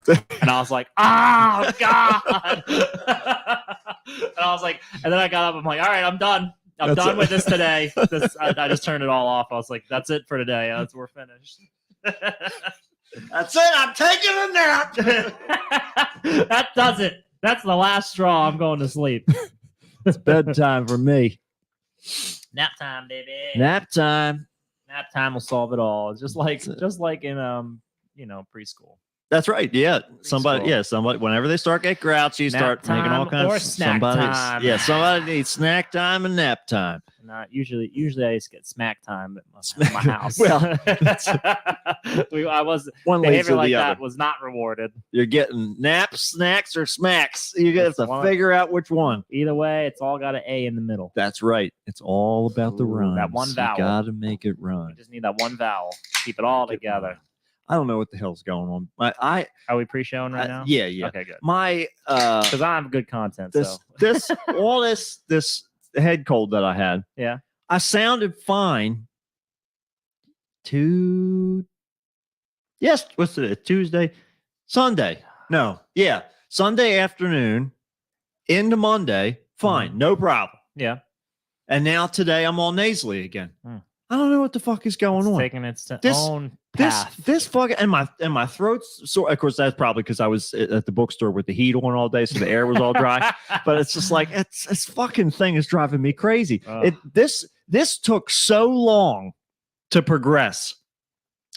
And I was like, oh, God. And I was like, and then I got up. I'm like, all right, I'm done. I'm done with this today. I just turned it all off. I was like, that's it for today. We're finished. That's it. I'm taking a nap. That does it. That's the last straw. I'm going to sleep. It's bedtime for me. Nap time, baby. Nap time. Nap time will solve it all. Just like in preschool. That's right. Yeah. Preschool. Somebody, whenever they start get grouchy, Nap start making all time or kinds of snack time. Yeah, somebody needs snack time and nap time. Not usually I used to get smack time at my house. Well, I was one behavior like that other. was not rewarded. You're getting naps, snacks, or smacks. You have to figure out which one. Either way, it's all got an A in the middle. That's right. It's all about the rhymes. That one vowel. You gotta make it rhyme. You just need that one vowel. Keep it all together. I don't know what the hell's going on. Are we pre-showing right now? Yeah. Okay, good. Because I have good content. This head cold that I had. Yeah. I sounded fine. What's it? Tuesday, Sunday. No, yeah, Sunday afternoon into Monday, fine, no problem. Yeah. And now today I'm all nasally again. I don't know what the fuck is going on. Taking its own path. This fucking and my throat's sore. Of course, that's probably because I was at the bookstore with the heat on all day, so the air was all dry. But it's just like it's fucking thing is driving me crazy. This took so long to progress.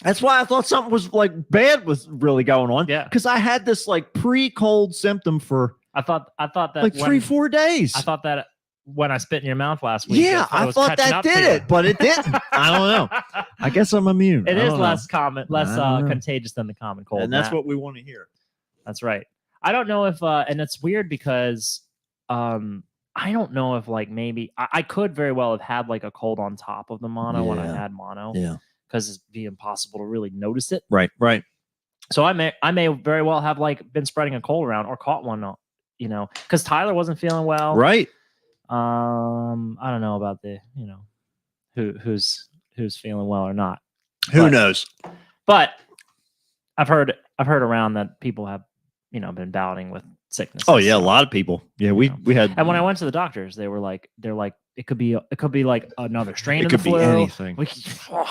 That's why I thought something was like bad was really going on. Yeah, because I had this like pre-cold symptom for I thought that like 3-4 days. I thought that when I spit in your mouth last week. Yeah, I thought that did it, but it didn't. I don't know. I guess I'm immune. It is less contagious than the common cold, and that's what we want to hear. That's right. I don't know if, and it's weird because, I don't know if like maybe I could very well have had like a cold on top of the mono when I had mono. Yeah, because it'd be impossible to really notice it. Right. So I may very well have like been spreading a cold around or caught one, because Tyler wasn't feeling well. Right. I don't know about the, who's feeling well or not. Who knows? But I've heard around that people have, been battling with sickness. Oh yeah, a lot of people. Yeah, we had. And when I went to the doctors, they're like, it could be like another strain of the flu. It could be anything.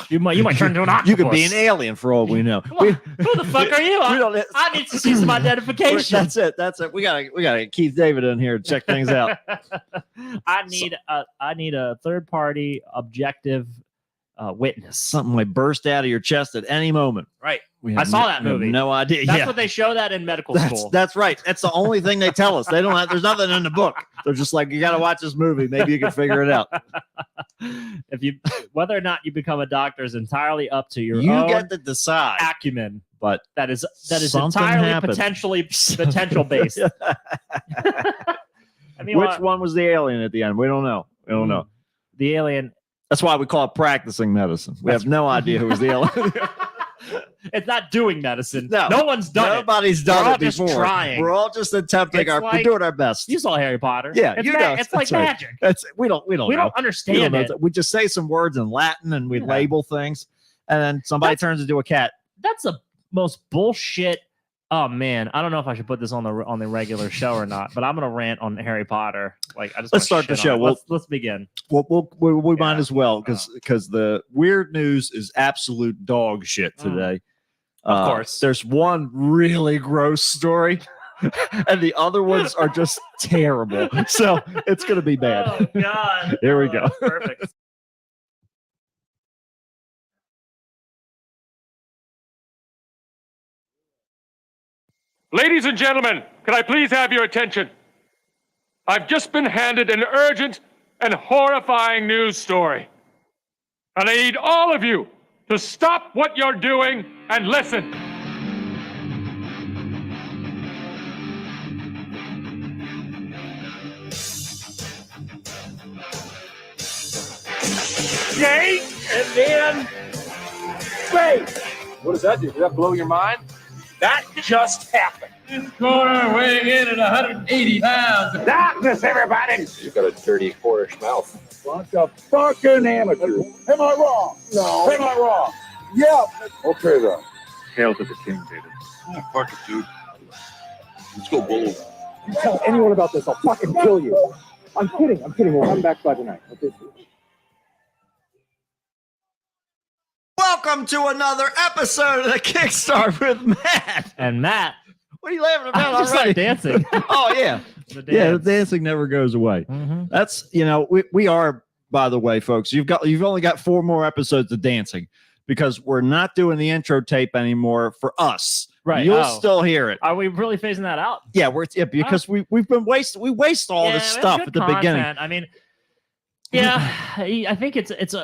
You might turn into an octopus. You could be an alien for all we know. Who the fuck are you? I need to see some identification. That's it. We gotta get Keith David in here to check things out. I need a third party objective witness. Something might burst out of your chest at any moment. Right. I saw that movie. No idea. That's what they show that in medical school. That's right. That's the only thing they tell us. They don't have. There's nothing in the book. They're just like, you got to watch this movie. Maybe you can figure it out. Whether or not you become a doctor is entirely up to your own. You get to decide acumen, but that is entirely potential based. Which one was the alien at the end? We don't know. The alien. That's why we call it practicing medicine. We have no idea who was the alien. It's not doing medicine. No one's done Nobody's done it before. Just trying. We're all just attempting we're doing our best. You saw Harry Potter. Yeah, it's like magic. We don't understand it. We just say some words in Latin and we label things, and then somebody turns into a cat. That's the most bullshit. Oh man, I don't know if I should put this on the regular show or not, but I'm gonna rant on Harry Potter. Let's start the show. Let's begin. We might as well because the weird news is absolute dog shit today. Of course, there's one really gross story, and the other ones are just terrible. So it's gonna be bad. Oh God! Here we go. Perfect. Ladies and gentlemen, can I please have your attention? I've just been handed an urgent and horrifying news story. And I need all of you to stop what you're doing and listen. Jake, and then space. What does that do? Did that blow your mind? That just happened. This corner weighing in at 180 pounds. Darkness, everybody. You've got a dirty, whorish mouth. Bunch of fucking amateurs. Am I wrong? No. Am I wrong? Yeah. Okay, then. Hail to the king, David. Fuck it, dude. Let's go, Bolo. You tell anyone about this, I'll fucking kill you. I'm kidding. We'll come back by tonight. Okay. Welcome to another episode of the Kickstart with Matt. And Matt, What are you laughing about I just already? like dancing. Oh, yeah. The Yeah, the dance. dancing never goes away. Mhm. That's, we are, by the way, folks, you've only got 4 more episodes of dancing because we're not doing the intro tape anymore for us. Right. You'll Oh. still hear it. Are we really phasing that out? Yeah, because we've been waste all Yeah, this it's stuff good at the beginning. content. I mean, yeah, I think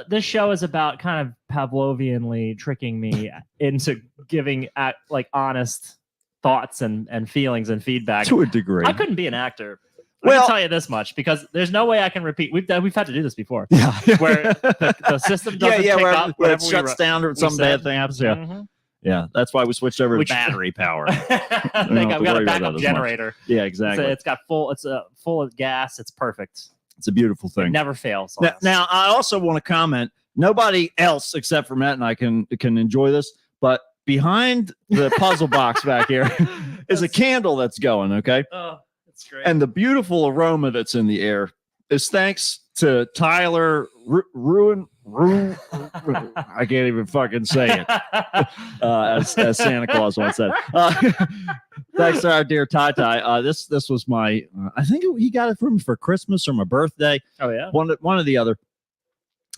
this show is about kind of Pavlovianly tricking me into giving like honest thoughts and feelings and feedback. To a degree. I couldn't be an actor. I Well- can tell you this much because there's no way I can repeat. We've had to do this before, Yeah. where the system doesn't pick where, up where it whatever we shuts wrote. down or some said. bad thing happens. Yeah. Mhm. Yeah. That's why we switched over to Which- battery power. Thank have God, to we got worry a about backup that as much. generator. Yeah, exactly. It's full of gas. It's perfect. It's a beautiful It thing. never fails. on us. Now, I also want to comment. Nobody else except for Matt and I can enjoy this, but behind the puzzle box back here is a candle that's going. Okay, Oh, it's great. and the beautiful aroma that's in the air is thanks to Tyler Ruin. I can't even fucking say it. As Santa Claus once said. Thanks to our dear Ty Ty. This was my. I think he got it for me for Christmas or my birthday. Oh yeah. One or the other.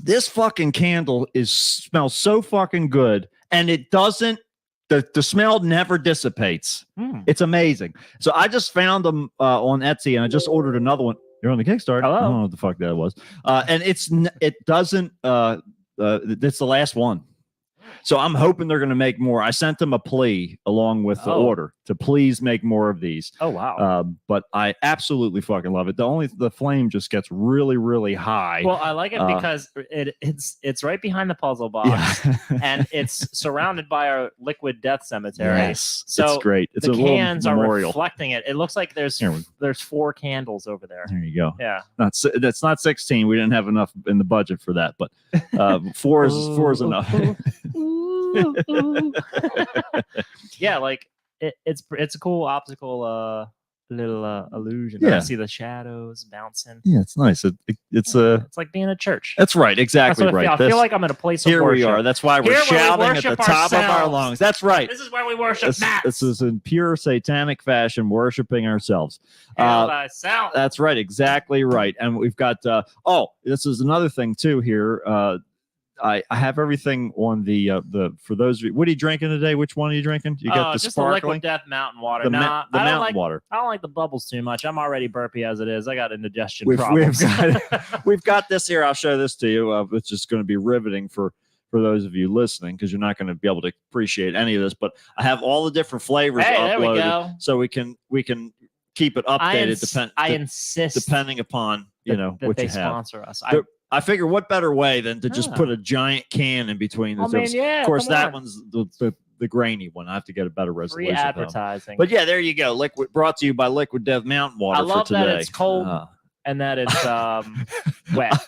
This fucking candle smells so fucking good, and it doesn't. The smell never dissipates. Mm. It's amazing. So I just found them on Etsy, and I just ordered another one. You're on the Kickstarter. Hello. I don't know what the fuck that was. And it doesn't. It's the last one. So I'm hoping they're going to make more. I sent them a plea along with the Oh. order to please make more of these. Oh wow. But I absolutely fucking love it. The flame just gets really, really high. Well, I like it because it's right behind the puzzle box, and it's surrounded by our liquid death cemetery. Yes, So it's great. It's the a little cans are memorial. reflecting it. It looks like there's Here we- 4 candles over there. There you go. Yeah. That's not 16. We didn't have enough in the budget for that, but 4 is enough. Yeah, like it's a cool optical little illusion. Yeah. I see the shadows bouncing. Yeah, it's nice. It's It's like being at church. That's right. Exactly That's what right. I feel like I'm in a place of Here we worship. are. That's why we're Here where we shouting at the worship top of our ourselves. lungs. That's right. This is where we worship Matt. This is in pure satanic fashion, worshiping ourselves. Hail thyself. That's right. Exactly right. And we've got, this is another thing too here. I have everything on the for those of you. What are you drinking today? Which one are you drinking? You got the just the liquid sparkling, death mountain water. the, Nah, the I don't mountain like water. I don't like the bubbles too much. I'm already burpy as it is. I got indigestion We've problems. we've got this here. I'll show this to you. It's just going to be riveting for those of you listening because you're not going to be able to appreciate any of this. But I have all the different flavors Hey, there we uploaded, go. so we can keep it updated. I insist depending upon that what they you have. sponsor us. I figure what better way than to just Yeah. put a giant can in between the I mean, zips. yeah, Of course, come that on. one's the grainy one. I have to get a better Free resolution. though. advertising. But yeah, there you go. Liquid brought to you by Liquid Death Mountain Water I love for that today. it's cold. And that it's wet.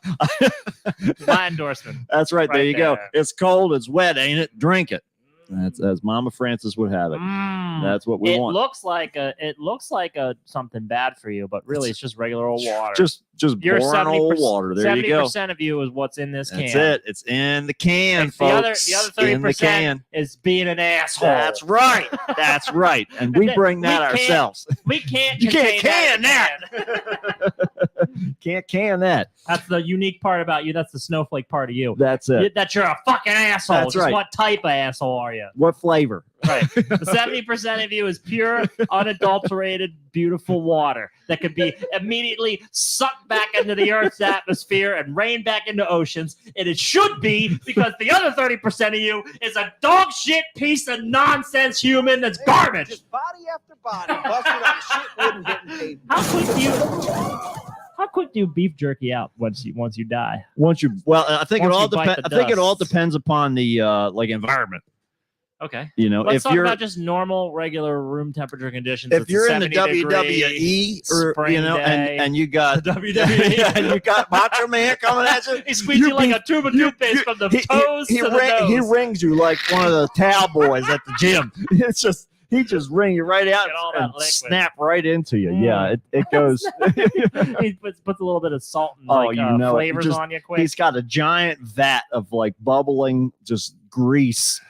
My endorsement. That's right. There Right you go. there. It's cold. It's wet, ain't it? Drink it. That's as Mama Francis would have it. Mm. That's what we It want. looks like a something bad for you, but really it's just regular old water. Just You're boring old 70% water. There you go. 70% of you is what's in this That's can. it. It's in the can, Like, the other folks. 30% in the can. is being an asshole. That's right. That's right. And we bring that We can't- ourselves. We can't. You can't contain can that. in a can. Can't can that. That's the unique part about you. That's the snowflake part of you. That's it. That you're a fucking asshole. That's Just right. What type of asshole are you? What flavor? Right. The 70% of you is pure, unadulterated, beautiful water that could be immediately sucked back into the Earth's atmosphere and rained back into oceans. And it should be because the other 30% of you is a dog shit piece of nonsense human that's garbage. Just body after body, busted on shit wouldn't get paid. How quick do you beef jerky out once you die? Once you I think Once it all you bite depends. the I think it all dust. depends upon the environment. Okay. You know, Let's if talk you're about just normal, regular room temperature conditions. if It's a you're in the 70 degree WWE or spring you know, day. and you got The WWE. yeah, and you got Macho Man coming at you. He squeezes you like a tube of toothpaste from the toes to the nose. He rings you like one of the towel boys at the gym. It's just he just wring you right out Get all that and liquid. snap right into you. Yeah, it goes. He puts a little bit of salt and Oh, you know it. flavors Just- on you quick. He's got a giant vat of like bubbling, just grease,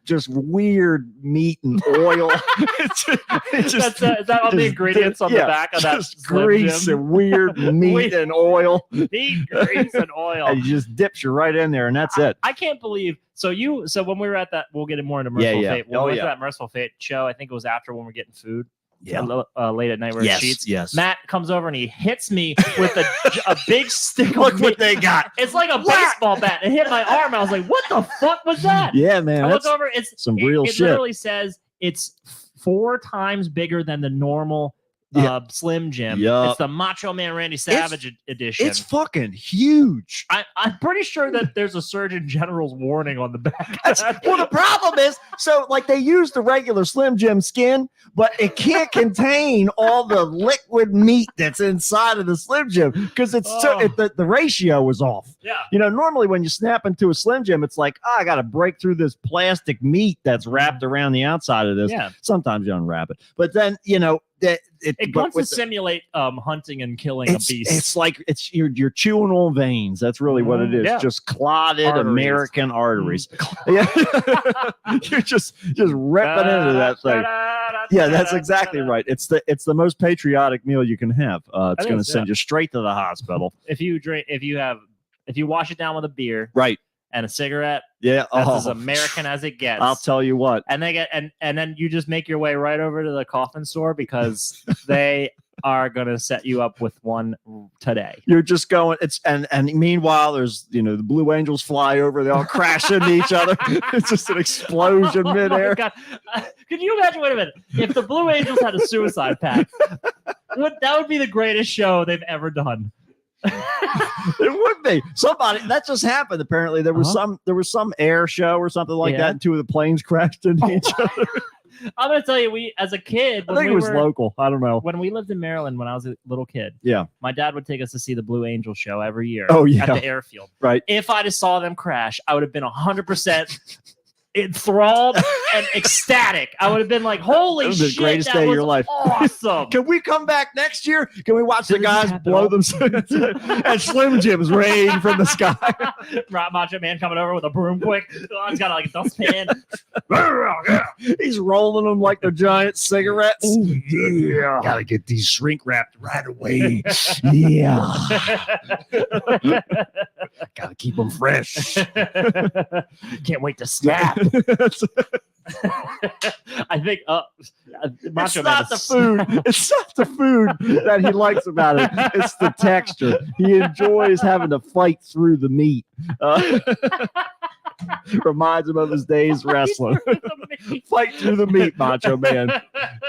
just weird meat and oil. It's just, Is that all the just- ingredients on the back of that just Slim grease Jim? and weird meat and oil, Meat, grease, and oil. and he just dips you right in there, and that's it. I can't believe. So when we were at that, we'll get more into Yeah, Merciful yeah. Fate. When Oh, we went yeah. to that Merciful Fate show, I think it was after when we're getting food. Yeah. Late at night, we're at Sheets. yes. Matt comes over and he hits me with a big stick. Look of what meat. they got. It's like a baseball bat. It hit my arm. I was like, "What the fuck was that?" Yeah, man. I look That's over. It's some real it shit. literally says it's 4 times bigger than the normal Slim Jim. Yup. It's the Macho Man Randy Savage edition. it's fucking huge. I'm pretty sure that there's a Surgeon General's warning on the back. Well, the problem is, so like they use the regular Slim Jim skin, but it can't contain all the liquid meat that's inside of the Slim Jim because it's the ratio was off. Yeah. You know, normally when you snap into a Slim Jim, it's like, I got to break through this plastic meat that's wrapped around the outside of this. Yeah. Sometimes you unwrap it, but then you know that It but wants to with the- hunting and killing a beast. it's like you're chewing on veins. That's really what it is. Yeah. Just clotted Arteries. American arteries. Yeah, you're just ripping into that thing. Yeah, that's exactly right. It's the most patriotic meal you can have. It's It going to is, send you straight to the hospital. If you wash it down with a beer Right. and a cigarette, Yeah. that's as American as it gets. I'll tell you what. And they get and then you just make your way right over to the coffin store because they are gonna set you up with one today. You're just going. It's and meanwhile, there's the Blue Angels fly over. They all crash into each other. It's just an explosion Oh my midair. God. Could you imagine? Wait a minute. If the Blue Angels had a suicide pact, that would be the greatest show they've ever done. It would be somebody that just happened. Apparently, there was some air show or something like Yeah. that, and 2 of the planes crashed into each other. I'm gonna tell you, we as a kid, I when think we it was were, local. I don't know. when we lived in Maryland when I was a little kid. Yeah. My dad would take us to see the Blue Angel show every year. Oh, yeah. At the airfield. Right. If I just saw them crash, I would have been 100% enthralled and ecstatic. I would have been like, "Holy That was the shit, greatest that day of was your life." awesome!" Can we come back next year? Can we watch the Does it guys have to blow all- themselves and Slim Jim's rain from the sky? Right, Macho Man coming over with a broom quick. Oh, he's got like a dustpan. He's rolling them like they're giant cigarettes. Yeah. Gotta get these shrink wrapped right away. Yeah. Gotta keep them fresh. Can't wait to snap. I think Macho It's Man not the is- food. It's not the food that he likes about it. It's the texture. He enjoys having to fight through the meat. Reminds him of his days wrestling. Fight through the meat, Macho Man.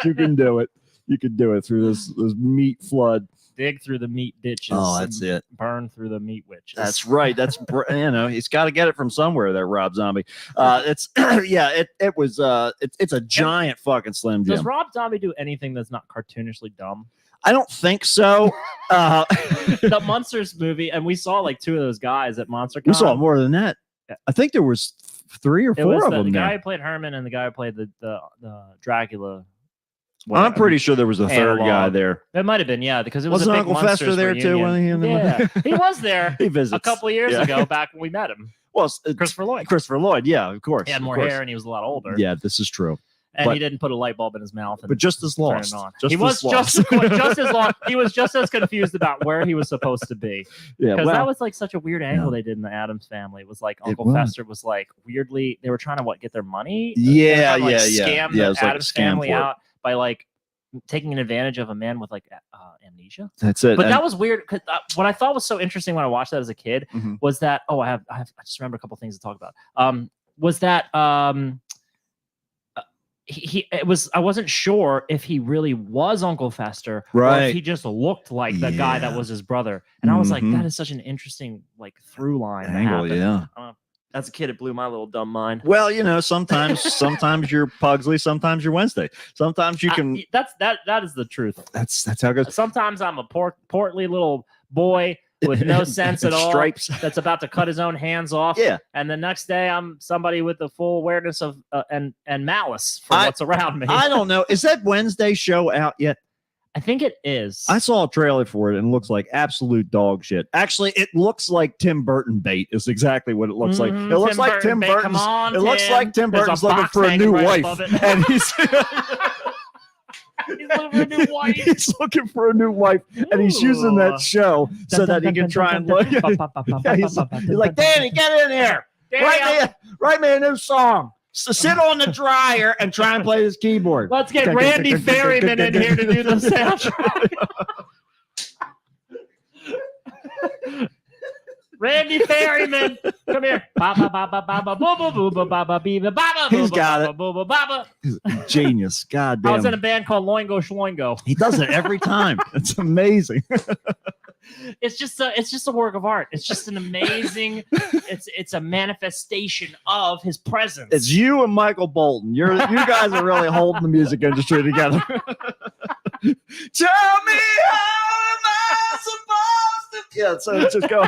You can do it. You can do it through this meat flood. Dig through the meat ditches. Oh, that's and it. Burn through the meat witches. That's right. That's he's got to get it from somewhere. There, Rob Zombie. It's It was it's a giant fucking Slim Does Jim. Rob Zombie do anything that's not cartoonishly dumb? I don't think so. The Monsters movie, and we saw like 2 of those guys at MonsterCon. We saw more than that. I think there was 3 or 4 of the them guy there. who played Herman and the guy who played the Dracula. I'm pretty sure there was a third guy Analog. there. It might have been, yeah, because it was Wasn't a big Uncle Fester Munsters there too? reunion. Wasn't he? Yeah, he was there He visits a couple of years Yeah. ago, back when we met him. Well, Christopher Lloyd. Christopher Lloyd. Yeah, of course. He had of more course. hair and he was a lot older. Yeah, this is true. and but- he didn't put a light bulb in his mouth. And But just as turn lost. it on. Just He as was lost. just as long. He was just as confused about where he was supposed to be. Yeah, Because well, that was like such a weird angle they did in the Addams Family. It was like Uncle was. Fester was like weirdly they were trying to get their money. Yeah, They were trying to, yeah. Scam Yeah, it the was like a Addams scam Family for it. out by like taking an advantage of a man with like amnesia. that's it. But And- that was weird. Cause what I thought was so interesting when I watched that as a kid Mhm. was that I just remember a couple things to talk about. Was that I wasn't sure if he really was Uncle Fester or Right. if he just looked like the guy that Yeah. was his brother. And I was like, Mhm. that is such an interesting like through line. to angle, happen. yeah. As a kid, it blew my little dumb mind. Well, sometimes you're Pugsley, sometimes you're Wednesday. Sometimes you can. That is the truth. That's how it goes. Sometimes I'm a portly little boy with no sense at all. Stripes. That's about to cut his own hands off. Yeah. And the next day, I'm somebody with the full awareness of and malice for what's around me. I don't know. Is that Wednesday show out yet? I think it is. I saw a trailer for it and it looks like absolute dog shit. Actually, it looks like Tim Burton bait is exactly what it looks like. It looks like Tim bait. Come Burton's. on, It looks like Tim There's a Burton's looking box for a hanging new right wife, above it. and he's He's looking for a new wife. he's looking for a new wife, and he's using that show so that he can try and look. Yeah, he's like, Danny, get in here. Write me a new song. So sit on the dryer and try and play this keyboard. Let's get Randy Ferryman in here to do the soundtrack. Randy Ferryman, come here. He's got it. Genius. God I was in damn. a band called Loingo Schloingo. He does it every time. It's amazing. It's just a work of art. It's just an amazing. It's a manifestation of his presence. It's you and Michael Bolton. You guys are really holding the music industry together. Tell me how am I supposed to? Yeah, so it's just go.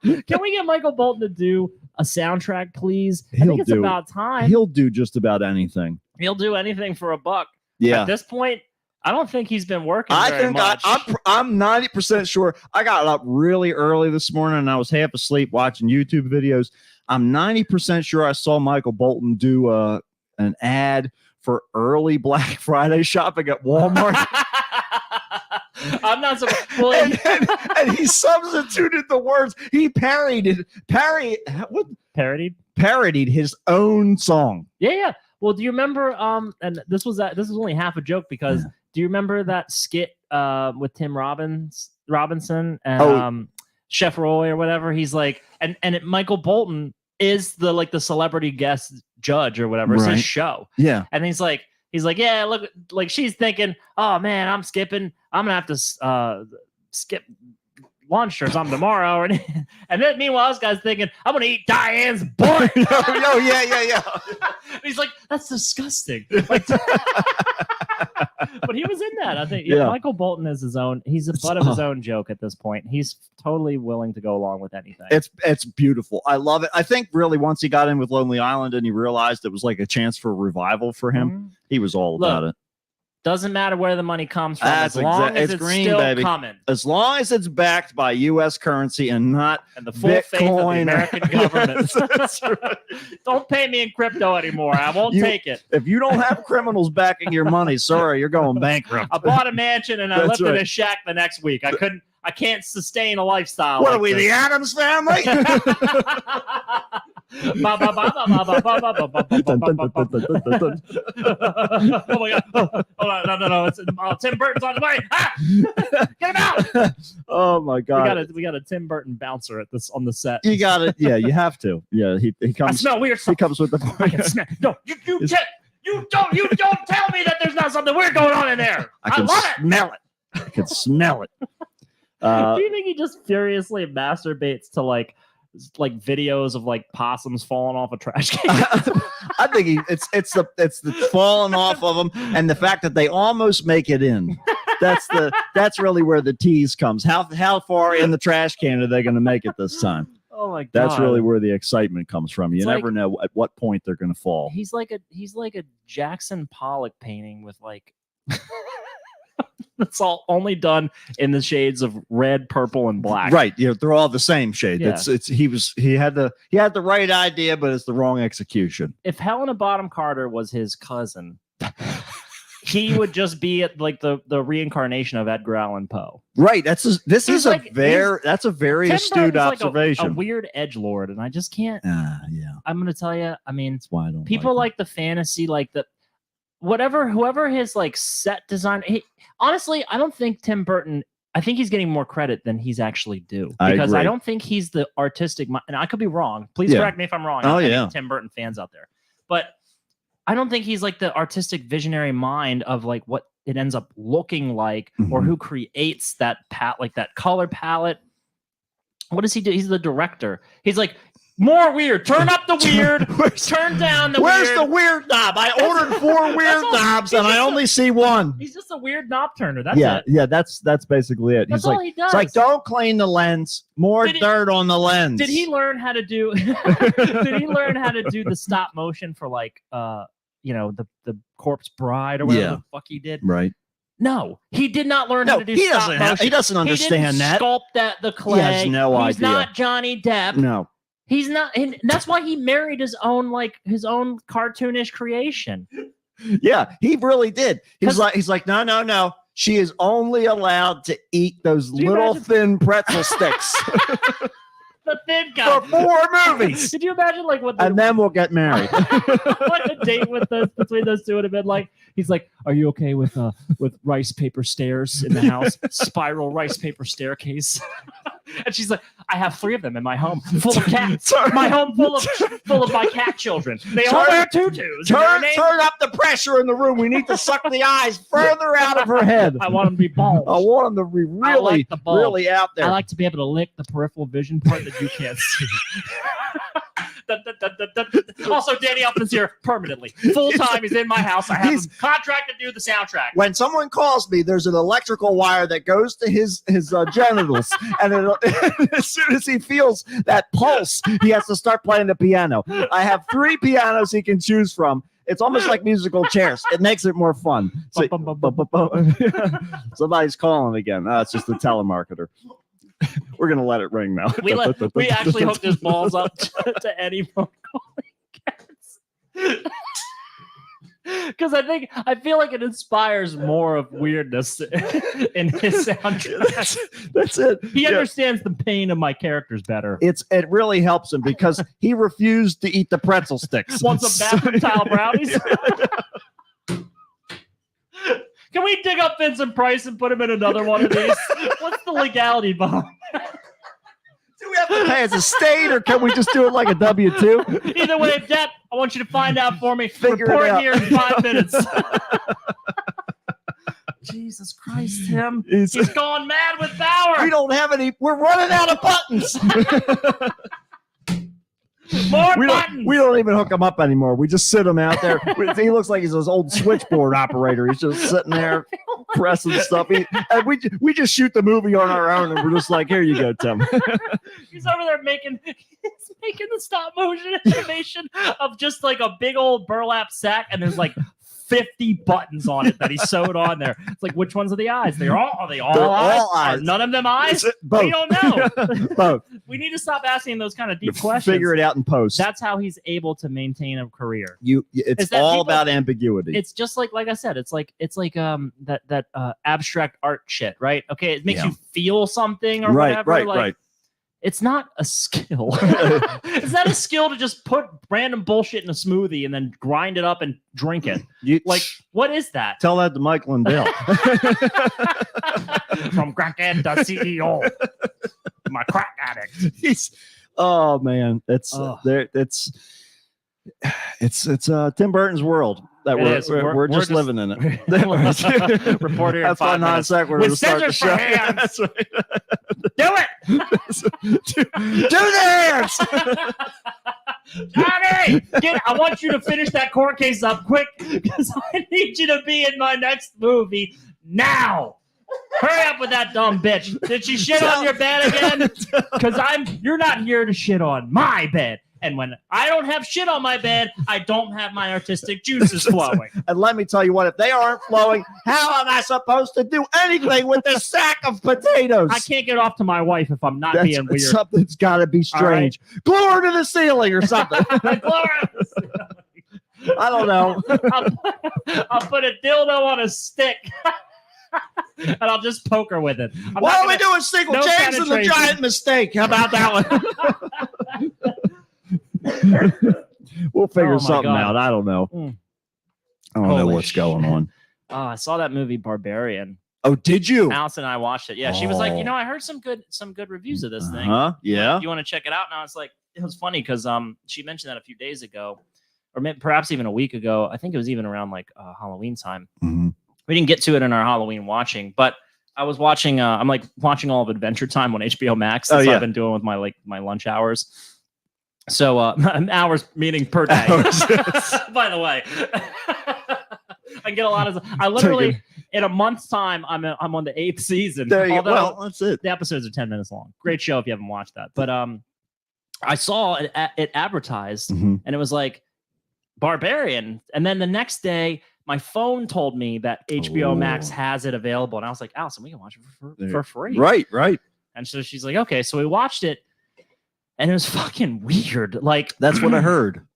Can we get Michael Bolton to do a soundtrack, please? I He'll think it's do- about time. He'll do just about anything. He'll do anything for a buck. Yeah. At this point, I don't think he's been working. I very think much. I'm 90% sure. I got up really early this morning and I was half asleep watching YouTube videos. I'm 90% sure I saw Michael Bolton do an ad for early Black Friday shopping at Walmart. I'm not so. Well, and he substituted the words. He parodied his own song. yeah. Well, do you remember? And this was only half a joke because do you remember that skit with Tim Robinson and Chef Roy or whatever? He's like, and Michael Bolton is the celebrity guest judge or whatever. It's his show. Yeah. And he's like, yeah, look, like she's thinking, oh man, I'm gonna have to skip lunch or something tomorrow. And then meanwhile, this guy's thinking, I'm gonna eat Diane's butt. Yeah. And he's like, that's disgusting. Like, but he was in that. I think Michael Bolton is he's a butt of his own joke at this point. He's totally willing to go along with anything. It's beautiful. I love it. I think really once he got in with Lonely Island and he realized it was like a chance for a revival for him, he was all about it. Doesn't matter where the money comes from, That's as long as it's it's green, still baby. coming. As long as it's backed by U.S. currency and not And the full faith of the Bitcoin. American government. That's right. Don't pay me in crypto anymore. I won't take it. If you don't have criminals backing your money, sorry, you're going bankrupt. I bought a mansion and I That's lived in right. a shack the next week. I can't sustain a lifestyle. What like are we, this. the Addams family? Oh my god! Oh, no! It's Tim Burton's on the way. Ah! Get him out! Oh my God! We got a Tim Burton bouncer on the set. You got it. Yeah, you have to. Yeah, he I comes. smell weird He stuff. comes with I can the. smell. No, you don't tell me that there's not something weird going on in there. I can love it. smell it. I can smell it. Do you think he just furiously masturbates to like videos of like possums falling off a trash can? I think it's the falling off of them and the fact that they almost make it in. That's really where the tease comes. How far in the trash can are they going to make it this time? Oh my god! That's really where the excitement comes from. You It's never like- know at what point they're going to fall. He's like a Jackson Pollock painting with like. It's all only done in the shades of red, purple, and black. Right. Yeah, they're all the same shade. Yeah. He had the right idea, but it's the wrong execution. If Helena Bonham Carter was his cousin, he would just be at like the reincarnation of Edgar Allan Poe. Right. That's a very Tim astute Burton's like observation. a weird edgelord, and I just can't. Yeah. I'm gonna tell you. I mean, That's why I don't people like like the fantasy, like the whoever his like set design. Honestly, I don't think Tim Burton. I think he's getting more credit than he's actually due because I don't think he's the artistic. And I could be wrong. Please correct me if I'm wrong. Any Tim Burton fans out there, but I don't think he's like the artistic visionary mind of like what it ends up looking like, or who creates that that color palette. What does he do? He's the director. He's like, More weird. Turn up the weird. Turn down the Where's weird. the weird knob? I ordered 4 weird all- knobs and I only see one. He's just a weird knob turner. That's Yeah, it. yeah, that's basically it. That's He's all like, he does. it's like, don't clean the lens. More Did he- dirt on the lens. Did he learn how to do? Did he learn how to do the stop motion for like the Corpse Bride or whatever Yeah. the fuck he did? Right. No, he did not learn No, how to do he stop doesn't. motion. He doesn't He understand didn't that. sculpt the clay. has no He's idea. not Johnny Depp. No. He's not, and that's why he married his own cartoonish creation. Yeah, he really did. He's 'Cause- like, no. She is only allowed to eat those Do you little imagine- thin pretzel sticks The thin guy. for 4 movies, Did you imagine like what the, and then we'll get married. what a date between those two would have been like? He's like, "Are you okay with rice paper stairs in the house? Spiral rice paper staircase?" And she's like, "I have 3 of them in my home, full of cats. My home full of my cat children. They all wear tutus. and their names- Turn up the pressure in the room. We need to suck the eyes further out of her head. I want them to be bald. I want them to be I really, like the bulb. really out there. I like to be able to lick the peripheral vision part that you can't see." Also, Danny Elfman's here permanently, full time. He's in my house. I have him contracted to do the soundtrack. When someone calls me, there's an electrical wire that goes to his genitals, and as soon as he feels that pulse, he has to start playing the piano. I have 3 pianos he can choose from. It's almost like musical chairs. It makes it more fun. So- Somebody's calling again. Oh, it's just the telemarketer. We're gonna let it ring now. We actually hooked his balls up to any phone calling cats. Because I feel like it inspires more of weirdness in his soundtrack. That's it. He Yeah. understands the pain of my characters better. It really helps him because he refused to eat the pretzel sticks. Want some bathroom tile brownies? Can we dig up Vincent Price and put him in another one of these? What's the legality behind? Do we have to pay as a state, or can we just do it like a W-2? Either way, Depp, I want you to find out for me. Figure it Report out. here in 5 minutes. Jesus Christ, Tim. He's gone mad with power. We don't have any. We're running out of buttons. More we buttons. don't even hook him up anymore. We just sit him out there. He looks like he's this old switchboard operator. He's just sitting there pressing stuff. And we just shoot the movie on our own, and we're just like, here you go, Tim. He's over there making the stop motion animation of just like a big old burlap sack, and there's like 50 buttons on it that he sewed on there. It's like, which ones are the eyes? Are they all eyes? eyes. Are none of them eyes? Both. We don't know. Both. We need to stop asking those kind of deep questions. Figure it out in post. That's how he's able to maintain a career. It's Is that all people- about ambiguity. It's just like I said, it's like that abstract art shit, right? Okay, it makes Yeah. you feel something or right, whatever. right, like, right. It's not a skill. It's not a skill to just put random bullshit in a smoothie and then grind it up and drink it. Like, what is that? Tell that to Mike Lindell. From crackhead to CEO, my crack addict. Oh man, it's Ugh. there. It's Tim Burton's world that It is. we're just living in it. Report here in That's my 5 non minutes. sequitur With to start the scissors for show. hands. That's right. Do it, Do the hands. Johnny! I want you to finish that court case up quick because I need you to be in my next movie now. Hurry up with that dumb bitch. Did she shit on your bed again? Because you're not here to shit on my bed. And when I don't have shit on my bed, I don't have my artistic juices flowing. And let me tell you what, if they aren't flowing, how am I supposed to do anything with this sack of potatoes? I can't get off to my wife if I'm not being weird. Something's got to be strange. Glue her to the ceiling or something. I don't know. I'll put a dildo on a stick. And I'll just poke her with it. Why don't we do a sequel? no James and the penetration. Giant Mistake. How about that one? We'll figure Oh, my something God. out. I don't know. Mm. I don't know Holy what's going on. I saw that movie Barbarian. Oh, did you? Allison and I watched it. Yeah, she was like, Oh. I heard some good reviews of this thing. Huh? Yeah. You want to check it out? And I was like, it was funny because she mentioned that a few days ago, or maybe, perhaps even a week ago. I think it was even around like Halloween time. Mhm. We didn't get to it in our Halloween watching, but I was watching. I'm like watching all of Adventure Time on HBO Max. That's Oh, what yeah. I've been doing with my lunch hours. So hours meaning per day. By the way, I get a lot of. I literally in a month's time, I'm on the 8th season. There you go. Although Well, that's it. the episodes are 10 minutes long. Great show if you haven't watched that. But I saw it advertised, Mhm. and it was like Barbarian, and then the next day. My phone told me that HBO Max Oh. has it available, and I was like, "Allison, we can watch it for free." Right. And so she's like, "Okay." So we watched it, and it was fucking weird. Like That's what I heard.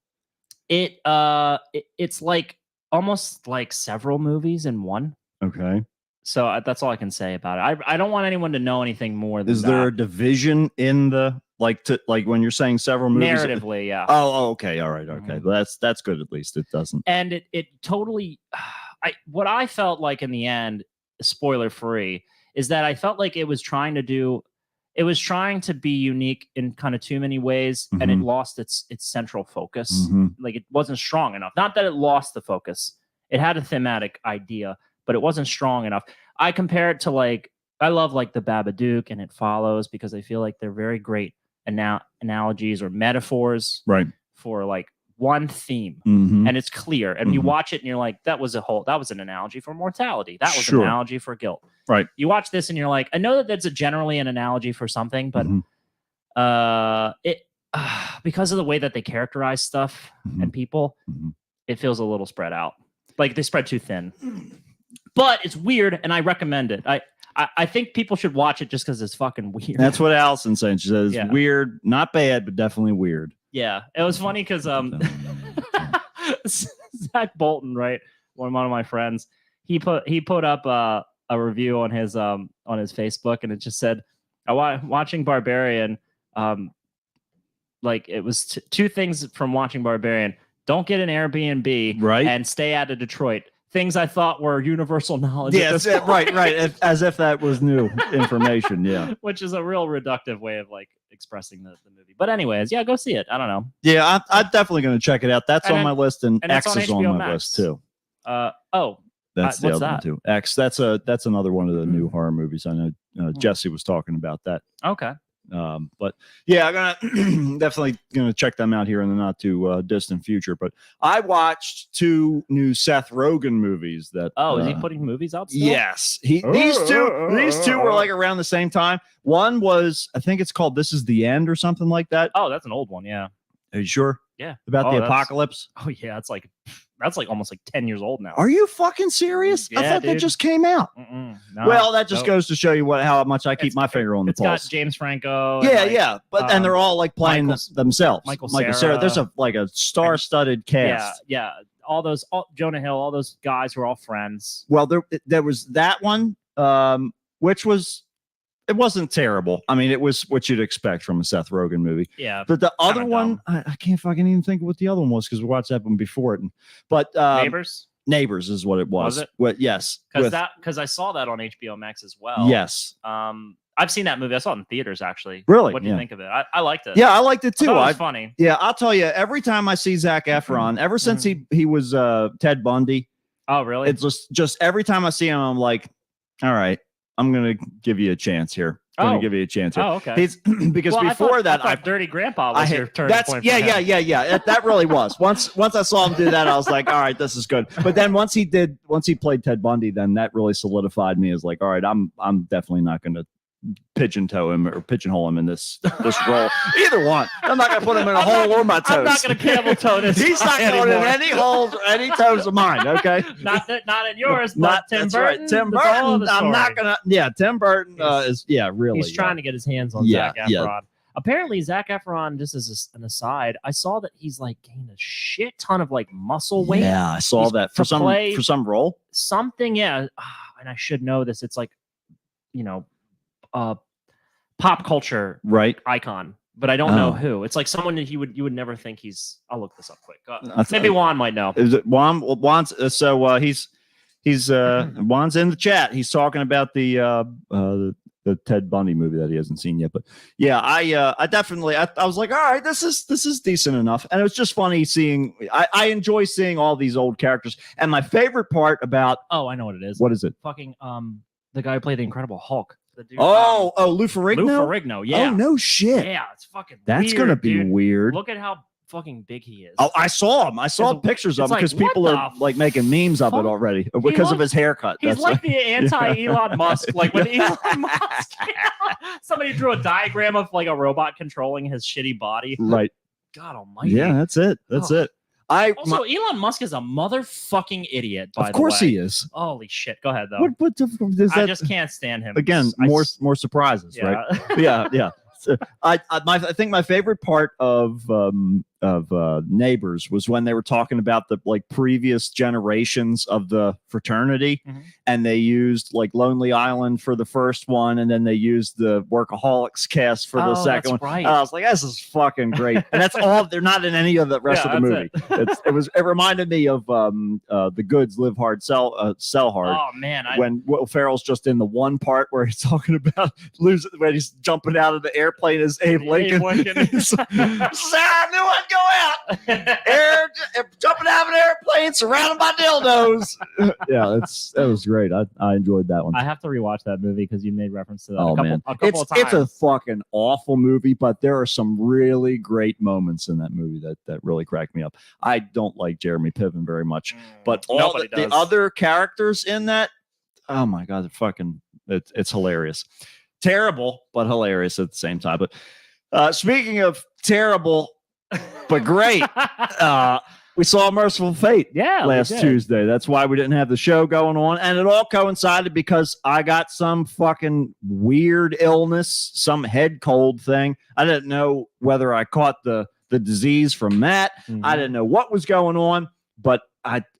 it's like almost like several movies in one. Okay. So that's all I can say about it. I don't want anyone to know anything more than Is there a division in the like when you're saying several movies? narratively, yeah. Oh, okay. All right. Okay. Mhm. Well, that's good. At least it doesn't. And it totally what I felt like in the end, spoiler free, is that I felt like it was trying to be unique in kind of too many ways, and it Mhm. lost its central focus. Mhm. Like it wasn't strong enough. Not that it lost the focus. It had a thematic idea, but it wasn't strong enough. I compare it to like I love like the Babadook and It Follows because I feel like they're very great analogies or metaphors Right. for like one theme. Mhm. And it's clear, and you Mhm. watch it, and you're like, that was an analogy for mortality. That was Sure. an analogy for guilt. Right. You watch this, and you're like, I know that that's generally an analogy for something, but Mhm. it because of the way that they characterize stuff Mhm. and people, Mhm. it feels a little spread out. Like they spread too thin. But it's weird, and I recommend it. I think people should watch it just because it's fucking weird. That's what Allison's saying. She says Yeah. weird, not bad, but definitely weird. Yeah, it was funny because Zach Bolton, right, one of my friends, he put up a review on his Facebook, and it just said, watching Barbarian, like it was two things from watching Barbarian: don't get an Airbnb, Right. and stay out of Detroit. Things I thought were universal knowledge. at Yes, this point. right. As if that was new information. Yeah. Which is a real reductive way of like expressing the movie. But anyways, yeah, go see it. I don't know. Yeah, I'm definitely going to check it out. That's And on then- my list, and and it's X on is on HBO my Max. list too. Oh, That's the what's other one that? too. X. That's another one of the new Mm. horror movies. I know Jesse was talking about that. okay. But yeah, I'm gonna definitely gonna check them out here in the not too distant future. But I watched 2 new Seth Rogen movies that. Oh, is he putting movies out still? Yes, these two were like around the same time. One was, I think it's called "This Is the End" or something like that. Oh, that's an old one. Yeah. Are you sure Yeah. about Oh, the that's- apocalypse? Oh, yeah. That's like almost like 10 years old now. Are you fucking serious? I Yeah, thought that dude. just came out. Mm-mm, no, Well, that just nope. goes to show you how much I keep It's- my finger on the It's got pulse. James Franco. and, Yeah, like, yeah, but and they're all like playing Michael- themselves. Michael Cera. Cera. There's a star-studded Yeah, cast. yeah. All Jonah Hill, all those guys who are all friends. Well, there was that one, which it wasn't terrible. I mean, it was what you'd expect from a Seth Rogen movie. Yeah. But the other Kinda one, I can't fucking even think of what the other one was because we watched that one before it. But Neighbors. Neighbors is what it was. Was it? What? Yes. Because I saw that on HBO Max as well. Yes. I've seen that movie. I saw it in theaters actually. Really? What do you Yeah. think of it? I liked it. Yeah, I liked it I too. thought it was funny. Yeah, I'll tell you. Every time I see Zac Efron, ever since he was Ted Bundy, Oh, really? it's just every time I see him, I'm like, all right, I'm gonna give you a chance here. Oh. Give you a chance here. Oh, okay. He's because Well, before I thought Dirty Grandpa was your turning point. For him. yeah. That really was. Once I saw him do that, I was like, all right, this is good. But then once he played Ted Bundy, then that really solidified me as like, all right, I'm definitely not going to pigeonhole him in this role. Either one. I'm not going to put him in a hole or my toes. I'm not going to camel toe this. He's not guy going in anymore. any holes or any toes of mine. Okay. not in yours, but Tim that's Burton. right. Tim that's all Burton. the I'm not story. gonna. Yeah, Tim Burton is. Yeah, really. He's trying to get his hands on Yeah, Zac Efron. Apparently, Zac Efron, just as an aside, I saw that he's like gained a shit ton of like muscle weight. Yeah, I saw He's that to for play- some role. Something, yeah. And I should know this. It's like, pop culture Right. icon, but I don't know Oh. who. It's like someone that you would never think he's. I'll look this up quick. That's- Maybe Juan might know. Is it Juan? Well, Juan's he's Juan's in the chat. He's talking about the Ted Bundy movie that he hasn't seen yet. But yeah, I definitely I was like, all right, this is decent enough. And it was just funny seeing. I enjoy seeing all these old characters. And my favorite part about Oh, I know what it is. what is it? Fucking the guy who played the Incredible Hulk. The dude, Oh, Lou Lou Ferrigno. Ferrigno. Yeah. Oh no shit. Yeah, it's fucking. That's weird, gonna be dude. weird. Look at how fucking big he is. Oh, I saw him. I saw It's- pictures of it's him because like, what people are the like making memes of it fuck? already because of looks- his haircut. He's That's like the anti-Elon Musk. Like when Elon Musk, somebody drew a diagram of like a robot controlling his shitty body. right. God Almighty. Yeah, that's it. That's Oh. it. I Also, Elon Musk is a motherfucking idiot. By of course the way. he is. Holy shit! Go ahead though. What does I that just can't stand him. again? I More s- more surprises, yeah. right? Yeah. So, I think my favorite part of Neighbors was when they were talking about the like previous generations of the fraternity, Mhm. and they used like Lonely Island for the first one, and then they used the Workaholics cast for the Oh, second one. that's right. And I was like, this is fucking great, and that's all. They're not in any of the rest Yeah, of the that's movie. It reminded me of The Goods, Live Hard, Sell Hard. Oh man, When Will Ferrell's just in the one part where he's talking about losing when he's jumping out of the airplane as Abe Lincoln. He's like, "Sir, I knew I'd go out. Jumping out of an airplane surrounded by dildos." Yeah, that was great. I enjoyed that one. I have to rewatch that movie because you made reference to that Oh man, a couple of times. it's a fucking awful movie, but there are some really great moments in that movie that really crack me up. I don't like Jeremy Piven very much, but all Nobody the does. other characters in that, oh my god, they're fucking it's hilarious. Terrible, but hilarious at the same time. But speaking of terrible but great, we saw Merciful Fate yeah, we last did. Tuesday. That's why we didn't have the show going on. And it all coincided because I got some fucking weird illness, some head cold thing. I didn't know whether I caught the disease from that. Mhm. I didn't know what was going on, but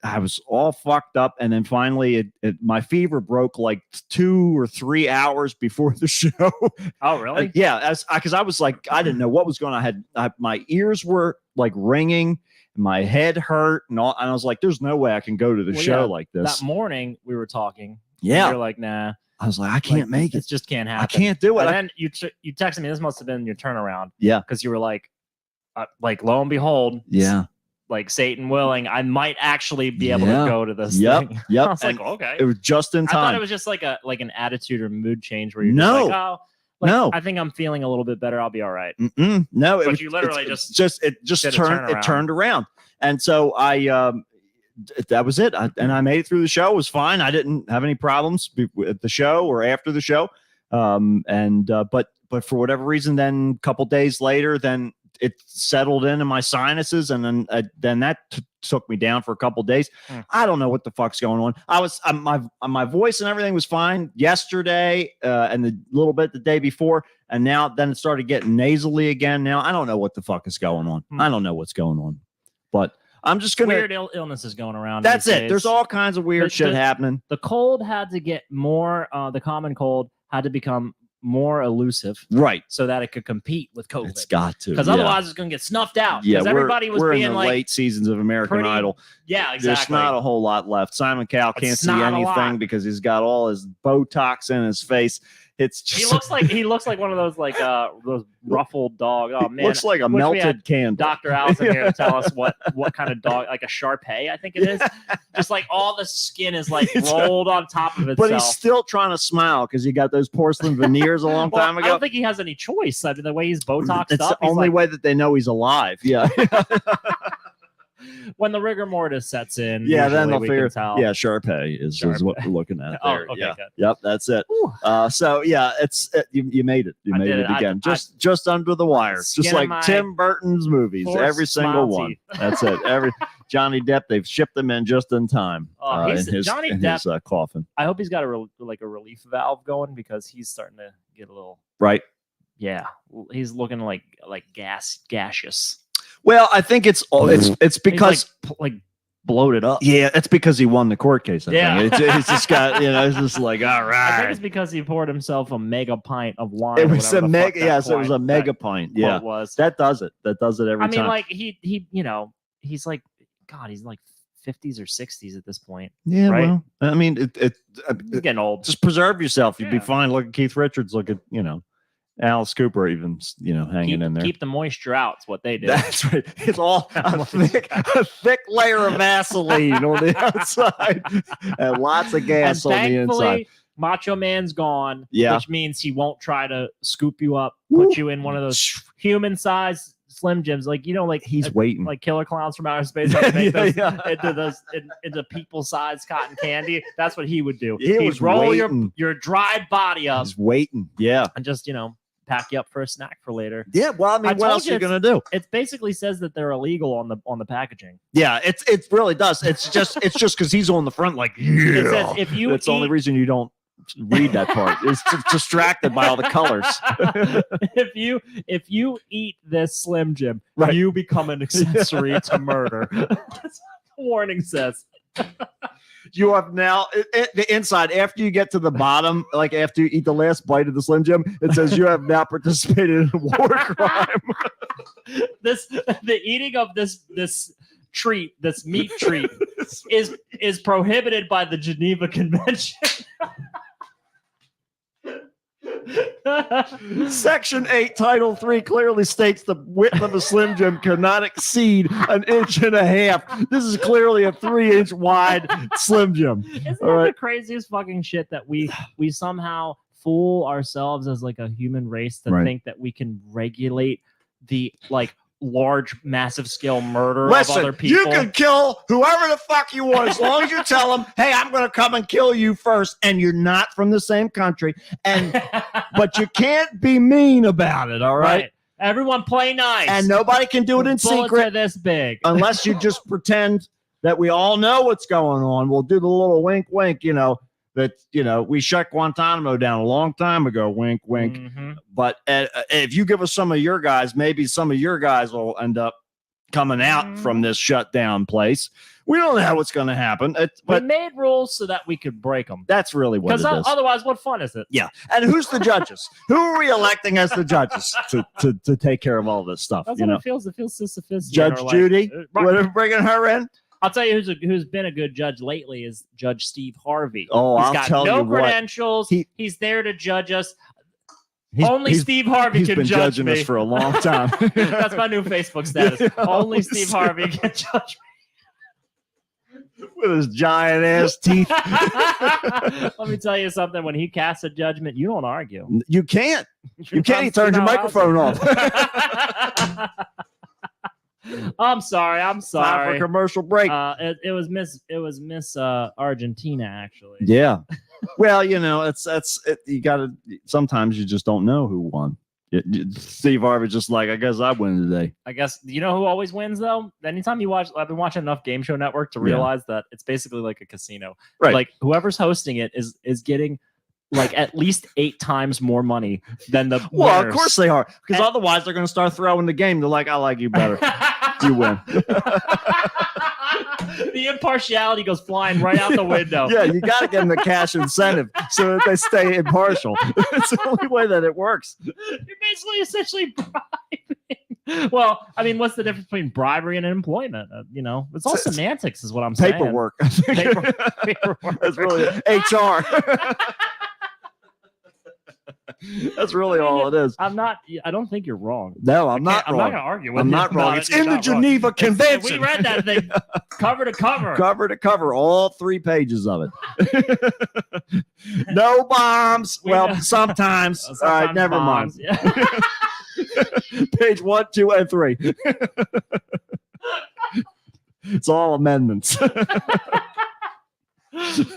I was all fucked up. And then finally my fever broke like 2 or 3 hours before the show. Oh really? Yeah, because I was like, I didn't know what was going on. My ears were like ringing, my head hurt, and all. And I was like, "There's no way I can go to the Well, show yeah, like this." That morning we were talking. Yeah, You're like, nah. I was like, I can't make It it. just can't happen. I can't do it. And I- then you texted me. This must have been your turnaround. Yeah. Because you were like lo and behold, yeah, like Satan willing, I might actually be able Yeah. to go to this Yep, thing. yep. I was like, And okay. it was just in I thought time. it was just like an attitude or mood change where you're No. just like, oh, like, No. I think I'm feeling a little bit better. I'll be all right. No, But you literally it just did a turned turnaround. it turned around, and so that was it. And I made it through the show. It was fine. I didn't have any problems at the show or after the show. But for whatever reason, then a couple days later, then it settled in my sinuses, and then that took me down for a couple days. I don't know what the fuck's going on. I was my voice and everything was fine yesterday, and the little bit the day before, and now then it started getting nasally again. Now I don't know what the fuck is going on. I don't know what's going on, but I'm just gonna. Weird illnesses going around. That's these it. days. There's all kinds of weird The- shit the- happening. The cold had to get more. The common cold had to become more elusive Right. so that it could compete with COVID. It's got to. Because otherwise, it's going to get snuffed out. yeah, Because everybody was we're in being the like, late seasons of American pretty- Idol. yeah, There's exactly. not a whole lot left. Simon Cowell can't It's see not a anything lot. because he's got all his Botox in his face. It's He just looks like one of those those ruffled dog. Oh man, looks like a wish we melted had candle. Dr. Allison here to tell us what kind of dog, like a Shar-Pei, I think it is. Just like all the skin is like It's- rolled on top of itself. But he's still trying to smile because he got those porcelain veneers a long Well, time I ago. don't think he has any choice. I mean, the way he's Botoxed It's up, the he's only like, way that they know he's alive. Yeah. when the rigor mortis sets in, Yeah, then usually they'll we figure. can tell. Yeah, Sharpay is what we're looking at Oh, there. okay, yeah, good. yep, that's it. So yeah, you made it. You I made did it it. again, just under the wire, Skin just of like my Tim Burton's movies, forced every single smile one. teeth. That's it. Every Johnny Depp, they've shipped them in just in time. Oh, in he's- his, Johnny in Depp- his coffin, I hope he's got a relief valve going because he's starting to get a little. right? Yeah, he's looking like gaseous. Well, I think it's because He's like bloated up. yeah, it's because he won the court case. I Yeah. think. It's just got it's just like all I think right. it's because he poured himself a mega pint of wine. It or was whatever a the fuck mega. that Yes, it was a quote- mega that pint. quote Yeah, was. that does it. That does it every I mean, time. like he he's like God, he's like 50s or 60s at this point. Yeah, right? well, I mean, He's getting old. just preserve yourself. You'd be Yeah. fine. Look at Keith Richards. Look at Alice Cooper, even hanging in there. Keep the moisture out. Is what they do. That's right. It's all a thick layer of Vaseline on the outside and lots of gas And on the inside. Macho Man's gone, Yeah. which means he won't try to scoop you up, put you in one of those human-sized Slim Jims, like like He's waiting. like Killer Clowns from Outer Space, how they make those Yeah. into people-sized cotton candy. That's what he would do. He He'd was roll waiting. your dried body up He's waiting. Yeah. and just pack you up for a snack for later. Yeah. Well, I mean, I what told else are you you gonna do? It basically says that they're illegal on the packaging. Yeah, it really does. It's just because he's on the front, like It says if you That's the only eat- reason you don't read that part. It's distracted by all the colors. if you eat this Slim Jim, Right. you become an accessory to murder. That's what the warning says. You have now the inside after you get to the bottom, like after you eat the last bite of the Slim Jim, it says you have now participated in a war crime. The eating of this treat, this meat treat, is prohibited by the Geneva Convention. Section 8, Title 3 clearly states the width of a Slim Jim cannot exceed 1.5 inches. This is clearly a 3-inch wide Slim Jim. Isn't that All right. the craziest fucking shit that we somehow fool ourselves as like a human race to Right. think that we can regulate the large, massive scale murder of Listen, other people? you can kill whoever the fuck you want as long as you tell them, hey, I'm going to come and kill you first, and you're not from the same country. But you can't be mean about it, all right? Everyone play nice. And nobody can do it in Bullets are secret this big. unless you just pretend that we all know what's going on. We'll do the little wink, wink, that, we shut Guantanamo down a long time ago, wink, wink. Mhm. But if you give us some of your guys, maybe some of your guys will end up coming out from this shutdown place. We don't know what's going to happen. We But made rules so that we could break them. that's really what it Because is. otherwise, what fun is it? Yeah. And who's the judges? Who are we electing as the judges to take care of all this stuff? That's what it feels. It feels so sophisticated. Judge or like- Judy? Right. What are we bringing her in? I'll tell you who's been a good judge lately is Judge Steve Harvey. Oh, He's I'll got tell no you what. credentials. He's there to judge us. Only He's- Steve Harvey He's can been judge judging me. us for a long time. That's my new Facebook status. Yeah, Only Steve Harvey can judge With his giant ass teeth. me. Let me tell you something. When he casts a judgment, you don't argue. You can't. You can't. He You're turns your not microphone allowed off. to. I'm sorry. Time for a commercial break. It was Miss Argentina actually. Yeah. Well, you got to. Sometimes you just don't know who won. Steve Harvey just like, I guess I win today. I guess you know who always wins though. Anytime you watch, I've been watching enough Game Show Network to realize that it's basically like a casino. Right. Like whoever's hosting it is getting like at least 8 times more money than the. Well, winners. of course they are, because And- otherwise they're going to start throwing the game. They're like, I like you better. You win. The impartiality goes flying right out the window. Yeah, you got to give them the cash incentive so that they stay impartial. It's the only way that it works. You're basically essentially bribing. Well, I mean, what's the difference between bribery and employment? It's all semantics, is what I'm saying. Paperwork. Paperwork. That's really HR. That's really all it is. I don't think you're wrong. No, I'm not I'm not wrong. going to argue with I'm you. not wrong. about It's it. You're in the not wrong. Geneva It's- Convention. We read that thing cover to cover. Cover to cover, all 3 pages of it. No bombs. We Well, know. sometimes. All right, Sometimes never bombs. mind. Yeah. Page 1, 2, and 3. It's all amendments.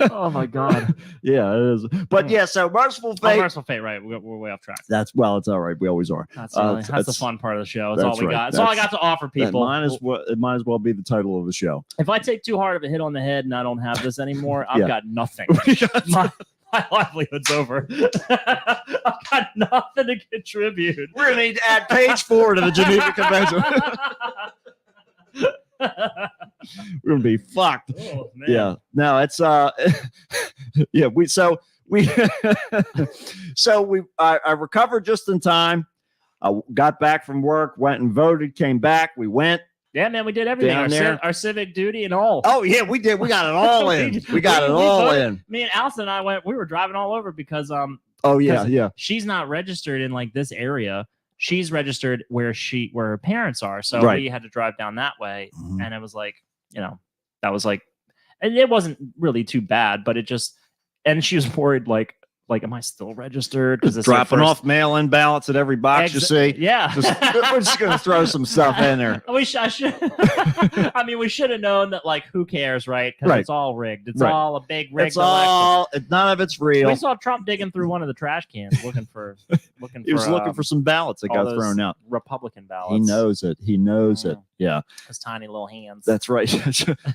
Oh my god. Yeah, it is. But yeah, so Merciful Fate. Merciful Fate, right? We're way off track. It's all right. We always are. That's Uh, that's the fun part of the show. That's all that's we right. got. That's all I That's- got to offer people. It might as well be the title of the show. If I take too hard of a hit on the head and I don't have this anymore, I've Yeah. got nothing. my livelihood's over. I've got nothing to contribute. We're gonna need to add page 4 to the Geneva Convention. We're gonna be fucked. Oh, man. Yeah. No, it's yeah, I recovered just in time. I got back from work, went and voted, came back. We went. Yeah, man, we did everything. Down there. Our civic duty and all. Oh yeah, we did. We got it all in. We got it all voted. in. Me and Allison and I we were driving all over because Oh yeah, yeah. she's not registered in like this area. She's registered where her parents are. So Right. we had to drive down that way. Mhm. And it was like, that was like, and it wasn't really too bad, but it just, and she was worried, like, am I still registered? Because it's dropping off mail-in ballots at every box you see. Yeah, We're just gonna throw some stuff in there. I should. I mean, we should have known that. Like, who cares, right? Because Right. it's all rigged. It's Right. all a big rigged It's all. None of it's real. We saw Trump digging through one of the trash cans, looking for. He was looking for some ballots that all got those thrown out. Republican ballots. He knows it. He knows it. Mm. Yeah, His tiny little hands. that's right.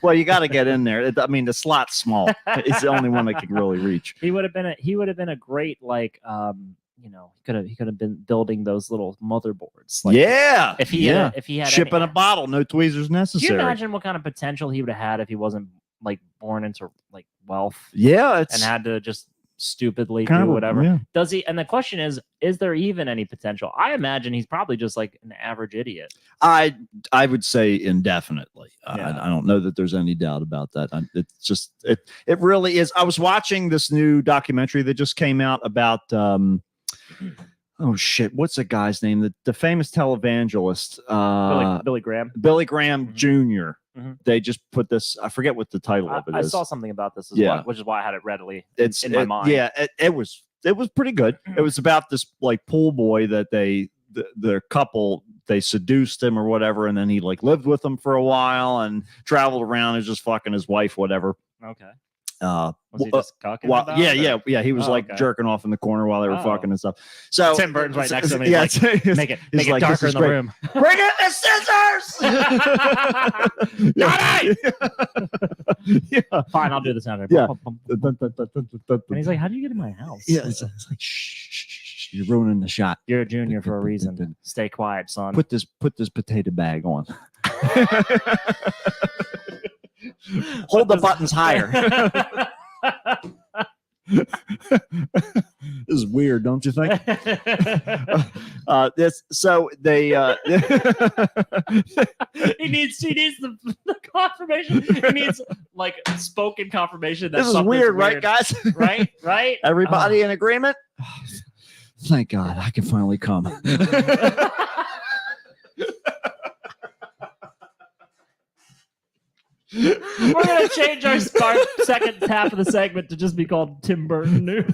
Well, you got to get in there. I mean, the slot's small. It's the only one that can really reach. He would have been a great, like, he could have been building those little motherboards. Like, Yeah. If he had shipping any, a bottle, no tweezers do you necessary. imagine what kind of potential he would have had if he wasn't like born into like wealth Yeah, it's and had to just stupidly kind do of whatever? Yeah. Does he? And the question is there even any potential? I imagine he's probably just like an average idiot. I would say indefinitely. Yeah. I don't know that there's any doubt about that. It's just it really is. I was watching this new documentary that just came out about oh shit, what's the guy's name? The famous televangelist Billy Graham. Billy Graham Mhm. Jr. Mhm. They just put this. I forget what the title of it I is. saw something about this as Yeah. well, which is why I had it readily It's in my mind. Yeah, it was pretty good. It was about this like pool boy that the couple, they seduced him or whatever, and then he like lived with them for a while and traveled around and just fucking his wife, whatever. Okay. Was he just cucking Well, about yeah, it, or- he was Oh, like okay. jerking off in the corner while they were Oh. fucking and stuff. So Tim Burton's right next to me. Yeah, Like, make it he's like, darker "This in is the great. room. Bring in the scissors. Yeah. Fine, I'll do the sound. Yeah. And he's like, "How do you get in my house?" Yeah, it's like, shh, you're ruining the shot. You're a junior for a reason. Stay quiet, son. Put this potato bag on. Hold the buttons higher. This is weird, don't you think? This so they he needs the confirmation. He needs like spoken confirmation. That this is something's weird, right, guys? Right. Everybody in agreement? Thank God, I can finally come. We're gonna change our second half of the segment to just be called Tim Burton News.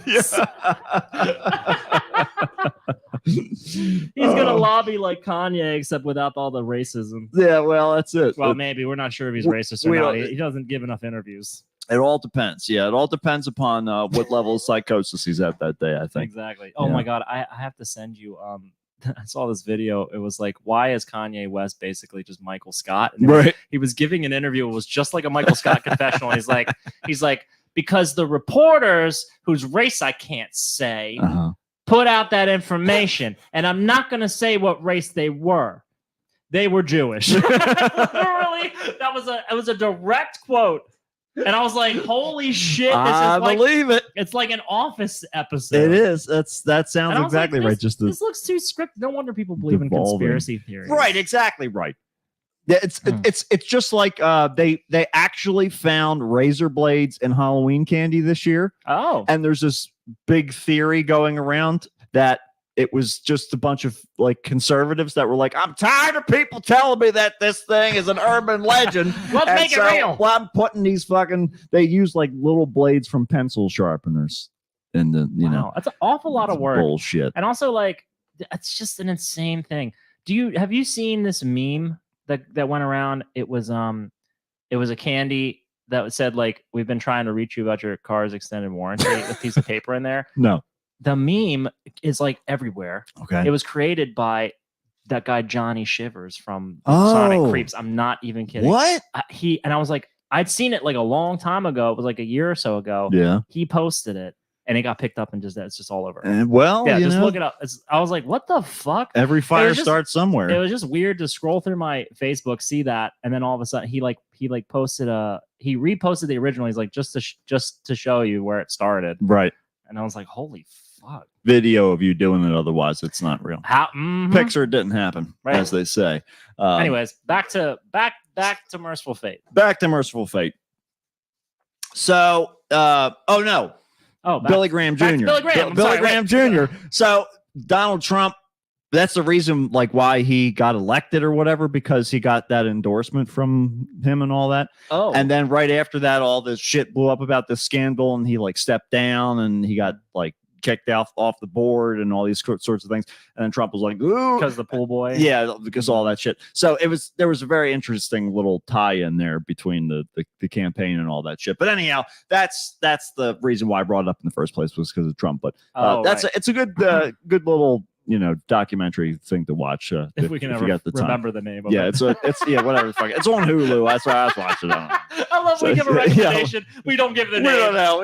He's gonna lobby like Kanye, except without all the racism. Yeah, well, that's it. Well, maybe we're not sure if he's racist or we not. don't- He doesn't give enough interviews. It all depends. Yeah, it all depends upon what level of psychosis he's at that day, I think. Exactly. Oh Yeah. my God, I have to send you. I saw this video. It was like, why is Kanye West basically just Michael Scott? And he was giving an interview. It was just like a Michael Scott confessional. He's like, because the reporters whose race I can't say put out that information, and I'm not going to say what race they were. They were Jewish. Literally, it was a direct quote. And I was like, holy shit, I believe it. It's like an Office episode. It is. That And sounds I was exactly like, right. Just the this looks too scripted. No wonder people believe in devolving. conspiracy theories. right, exactly right. Yeah, it's just like they actually found razor blades in Halloween candy this year, Oh, and there's this big theory going around that it was just a bunch of like conservatives that were like, I'm tired of people telling me that this thing is an urban legend. let's And make it so, real. Well, I'm putting these they use like little blades from pencil sharpeners, and the Wow, that's an awful lot of work. bullshit. And also, like, it's just an insane thing. Have you seen this meme that went around? It was a candy that said like, we've been trying to reach you about your car's extended warranty, with a piece of paper in there. No, The meme is like everywhere. okay. It was created by that guy Johnny Shivers from Sonic Oh. Creeps. I'm not even kidding. What? I was like, I'd seen it like a long time ago. It was like a year or so ago. Yeah. He posted it and it got picked up and it's just all over. And well, Yeah, you just know, look it up. I was like, what the fuck? every fire just- starts somewhere. It was just weird to scroll through my Facebook, see that, and then all of a sudden he posted he reposted the original. He's like, just to show you where it started. right. And I was like, holy fuck. Video of you doing it. Otherwise, it's not real. How mhm. Picture didn't happen, Right. as they say. Anyways, back to Merciful Fate. Back to Merciful Fate. So, oh no, Oh, back, Billy Graham Jr. back to Billy Graham. I'm Billy sorry, Graham Jr. So Donald Trump that's the reason, like, why he got elected or whatever, because he got that endorsement from him and all that. Oh, And then right after that, all this shit blew up about this scandal, and he like stepped down, and he got like kicked off the board, and all these sorts of things. And then Trump was like, "Ooh," because the pool boy. yeah, because all that shit. So there was a very interesting little tie in there between the campaign and all that shit. But anyhow, that's the reason why I brought it up in the first place, was because of Trump. But it's a good good little documentary thing to watch. If we can ever remember the name of it. it's whatever the fuck. It's on Hulu. That's why I was watching it. I love we give a recommendation. We don't give the name. We don't know.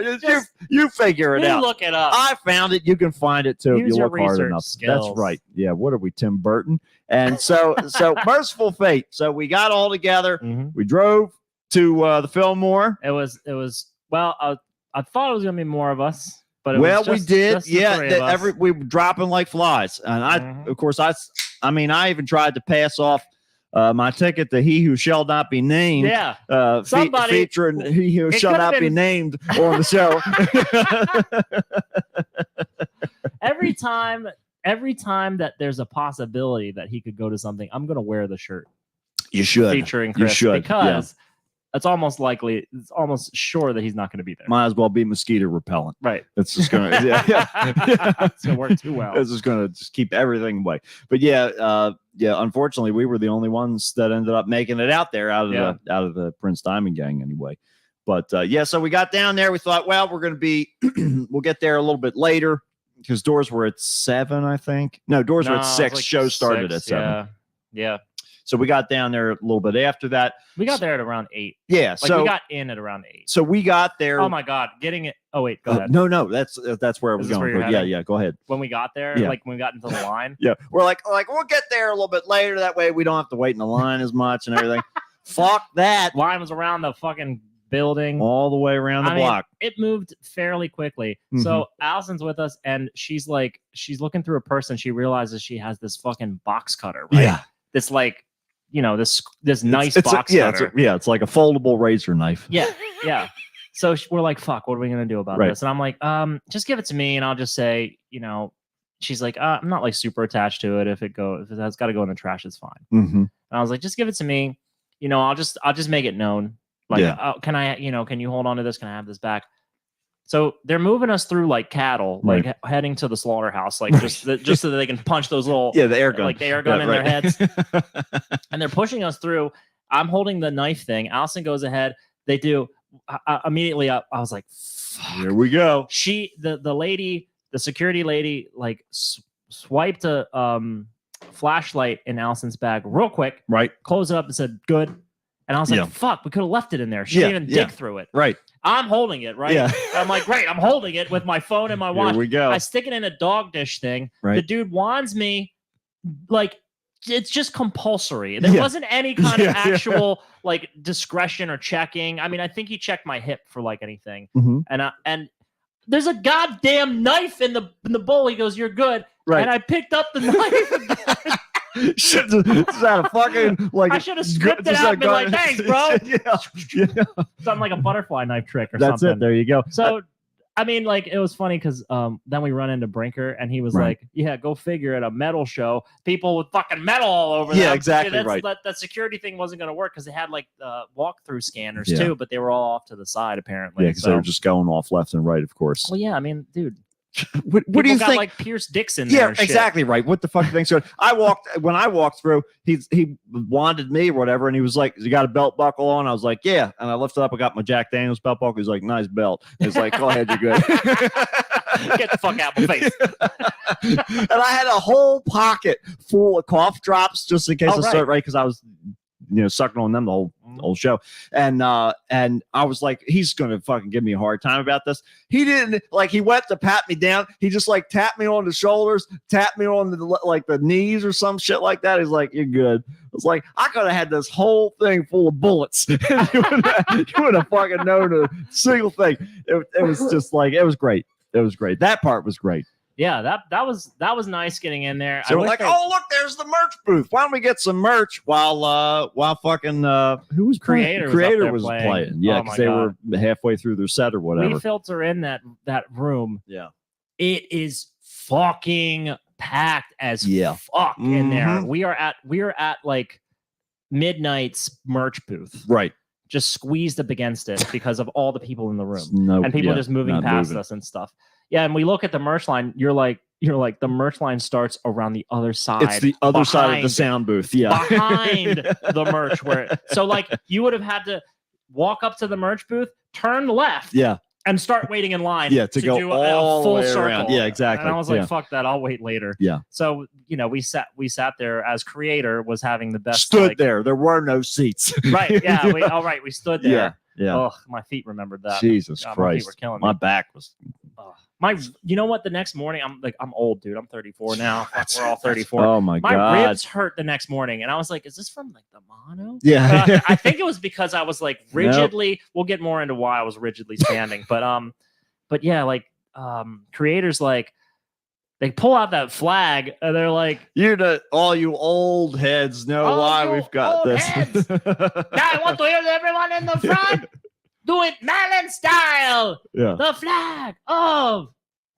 You figure it out. Look it up. I found it. You can find it too if you look hard enough. Skills. That's right. Yeah. What are we, Tim Burton? And so Merciful Fate. So we got all together. Mm-hmm. We drove to the Fillmore. It was well. I thought it was gonna be more of us. But we did, we were dropping like flies, and I even tried to pass off my ticket to He Who Shall Not Be Named. Yeah, featuring He Who Shall Not Be Named on the show. every time that there's a possibility that he could go to something, I'm gonna wear the shirt. You should featuring Chris, you should because. Yeah. It's almost sure that he's not going to be there. Might as well be mosquito repellent. Right. It's just going to, it's going to work too well. It's just going to keep everything away. But unfortunately, we were the only ones that ended up making it out there out of the Prince Diamond gang anyway. But so we got down there. We thought, well, we're going to we'll get there a little bit later because doors were at 7, I think. No, doors were at 6. Like Show started at 7. Yeah. So we got down there a little bit after that. We got there at around 8. Yeah. So we got in at around 8. So we got there. Oh my God. Getting it. Oh wait, go ahead. No, that's where I was going. Yeah, go ahead. When we got there, like when we got into the line. Yeah. We're like, we'll get there a little bit later. That way we don't have to wait in the line as much and everything. Fuck that. Line was around the fucking building. All the way around the block. It moved fairly quickly. Mm-hmm. So Allison's with us and she's looking through a purse and she realizes she has this fucking box cutter, right? Yeah. This this nice box cutter. It's like a foldable razor knife. Yeah. So we're like, fuck, what are we going to do about this? And I'm like, just give it to me. And I'll just say, she's like, I'm not like super attached to it. If it has got to go in the trash, it's fine. Mm-hmm. And I was like, just give it to me. I'll just make it known. Like, can I, can you hold on to this? Can I have this back? So they're moving us through like cattle, like heading to the slaughterhouse, like just so that they can punch those little the air gun, like the air gun in their heads, and they're pushing us through. I'm holding the knife thing. Allison goes ahead. They do. Immediately, I was like, fuck. Here we go. The lady, the security lady, like swiped a flashlight in Allison's bag real quick. Right. Closed it up and said, "Good." And I was like, fuck, we could have left it in there. She didn't even dig through it. Right. I'm holding it, right? Yeah. I'm like, great, I'm holding it with my phone and my watch. Here we go. I stick it in a dog dish thing. Right. The dude wands me, like, it's just compulsory. There wasn't any kind of actual, like, discretion or checking. I mean, I think he checked my hip for, like, anything. Mm-hmm. And there's a goddamn knife in the bowl. He goes, you're good. Right. And I picked up the knife. Is that a fucking like? I should have scripted it out and been like, "Thanks, bro." Yeah. Something like a butterfly knife trick or That's something. It. There you go. So, I mean, like, it was funny because then we run into Brinker and he was like, "Yeah, go figure at a metal show, people with fucking metal all over them." Yeah, exactly right. That security thing wasn't going to work because they had like walk-through scanners too, but they were all off to the side apparently. Yeah, because they were just going off left and right, of course. Well, yeah, I mean, dude. What do you think? Like Pierce Dixon. Yeah, exactly right. What the fuck do you think? So when I walked through, he wanted me or whatever, and he was like, "You got a belt buckle on?" I was like, "Yeah." And I lifted up, I got my Jack Daniels belt buckle. He's like, "Nice belt." He's like, "Go ahead, you're good." Get the fuck out of my face. And I had a whole pocket full of cough drops just in case I start because I was sucking on them the whole show. And I was like, he's gonna fucking give me a hard time about this. He didn't, like, he went to pat me down. He just like tapped me on the shoulders, tapped me on the knees or some shit like that. He's like, you're good. I was like, I could have had this whole thing full of bullets. You would have fucking known a single thing. It was just like, it was great. It was great. That part was great. Yeah, that was nice getting in there. So we're like, oh look, there's the merch booth. Why don't we get some merch while fucking who was Creator was playing? Yeah, because they were halfway through their set or whatever. We filter in that room. Yeah, it is fucking packed as Yeah. fuck in there. Mhm. We are at like midnight's merch booth, Right. just squeezed up against it because of all the people in the room No, and people yeah, just moving not past moving. us and stuff. Yeah, and we look at the merch line. You're like the merch line starts around the other side. It's the other side of the behind- sound booth. Yeah. behind the merch so like you would have had to walk up to the merch booth, turn left, Yeah. and start waiting in line. Yeah, to go do all a the full way circle. around. Yeah, exactly. And I was like, Yeah. fuck that, I'll wait later. Yeah. So we sat there as creator was having the best. Stood like- there. There were no seats. Right. Yeah. We stood there. Yeah. Yeah. Oh, my feet remembered that. Jesus God, my feet Christ. were killing me. My back was. You know what? The next morning, I'm old, dude. I'm 34 now. Fuck, we're all 34. Oh my My God. ribs hurt the next morning, and I was like, "Is this from like the mono?" Yeah. I think it was because I was like rigidly. We'll get more into why I was rigidly standing, but yeah, like creators like they pull out that flag and they're like, all you old heads know All why you we've got old this. heads. "Now I want to hear everyone in the front do it Maryland style. Yeah. The flag of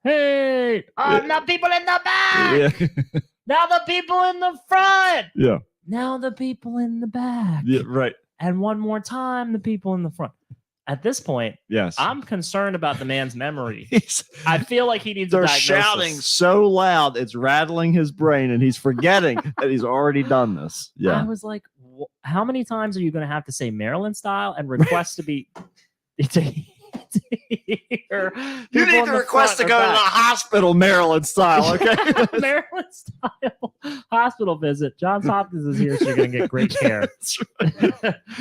hate. Now people in the back. Yeah. Now the people in the front. Yeah. Now the people in the back." Yeah. Right. And one more time, the people in the front. At this point, Yes. I'm concerned about the man's memory. He's- I feel like he needs a They're diagnosis. shouting so loud, it's rattling his brain, and he's forgetting that he's already done this. I Yeah. was like, how many times are you going to have to say Maryland style and request to be to hear You people need in to the request to front go or to the back? hospital, Maryland style, okay? Maryland style hospital visit. Johns Hopkins is here, so you're going to get great care. You're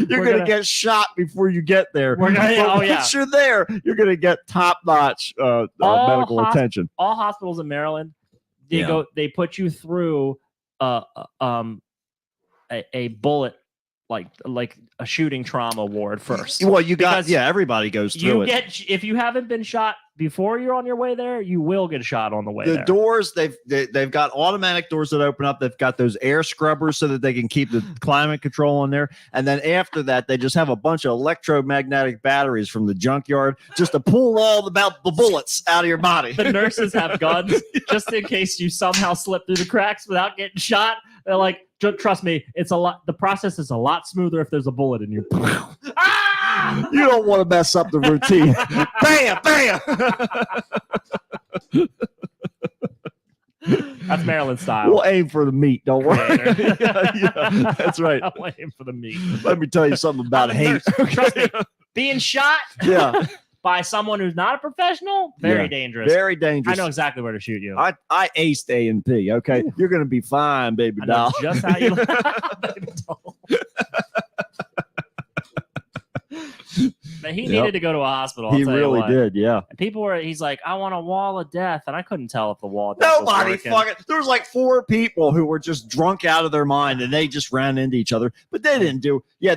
We're going to get shot before you get there. We're gonna- But oh, yeah. once you're there, you're going to get top-notch All medical hosp- attention. All hospitals in Maryland, Yeah. they put you through a bullet like a shooting trauma ward first. Well, you got, Because everybody goes through You it. get if you haven't been shot before you're on your way there, you will get shot on the way The there. doors, they've got automatic doors that open up. They've got those air scrubbers so that they can keep the climate control in there. And then after that, they just have a bunch of electromagnetic batteries from the junkyard just to pull all the bullets out of your body. The nurses have guns just in case you somehow slip through the cracks without getting shot. They're like, trust me, it's a lot. The process is a lot smoother if there's a bullet in you. Ah! You don't want to mess up the routine. Bam, bam. That's Maryland style. We'll aim for the meat. Don't worry. Creator. Yeah, that's right. I'm waiting for the meat. Let me tell you something about I'm a hate. nurse. Trust me, being shot Yeah, by someone who's not a professional, very Yeah. dangerous. very dangerous. I know exactly where to shoot you. I aced A&P. Okay, you're gonna be fine, baby I know doll. just how you Baby doll. But he Yep. needed to go to a hospital. I'll He tell you really what. did. Yeah. And people were, he's like, I want a wall of death. And I couldn't tell if the wall of death was Nobody working. fucking. There was like 4 people who were just drunk out of their mind, and they just ran into each other. But they didn't do. Yeah,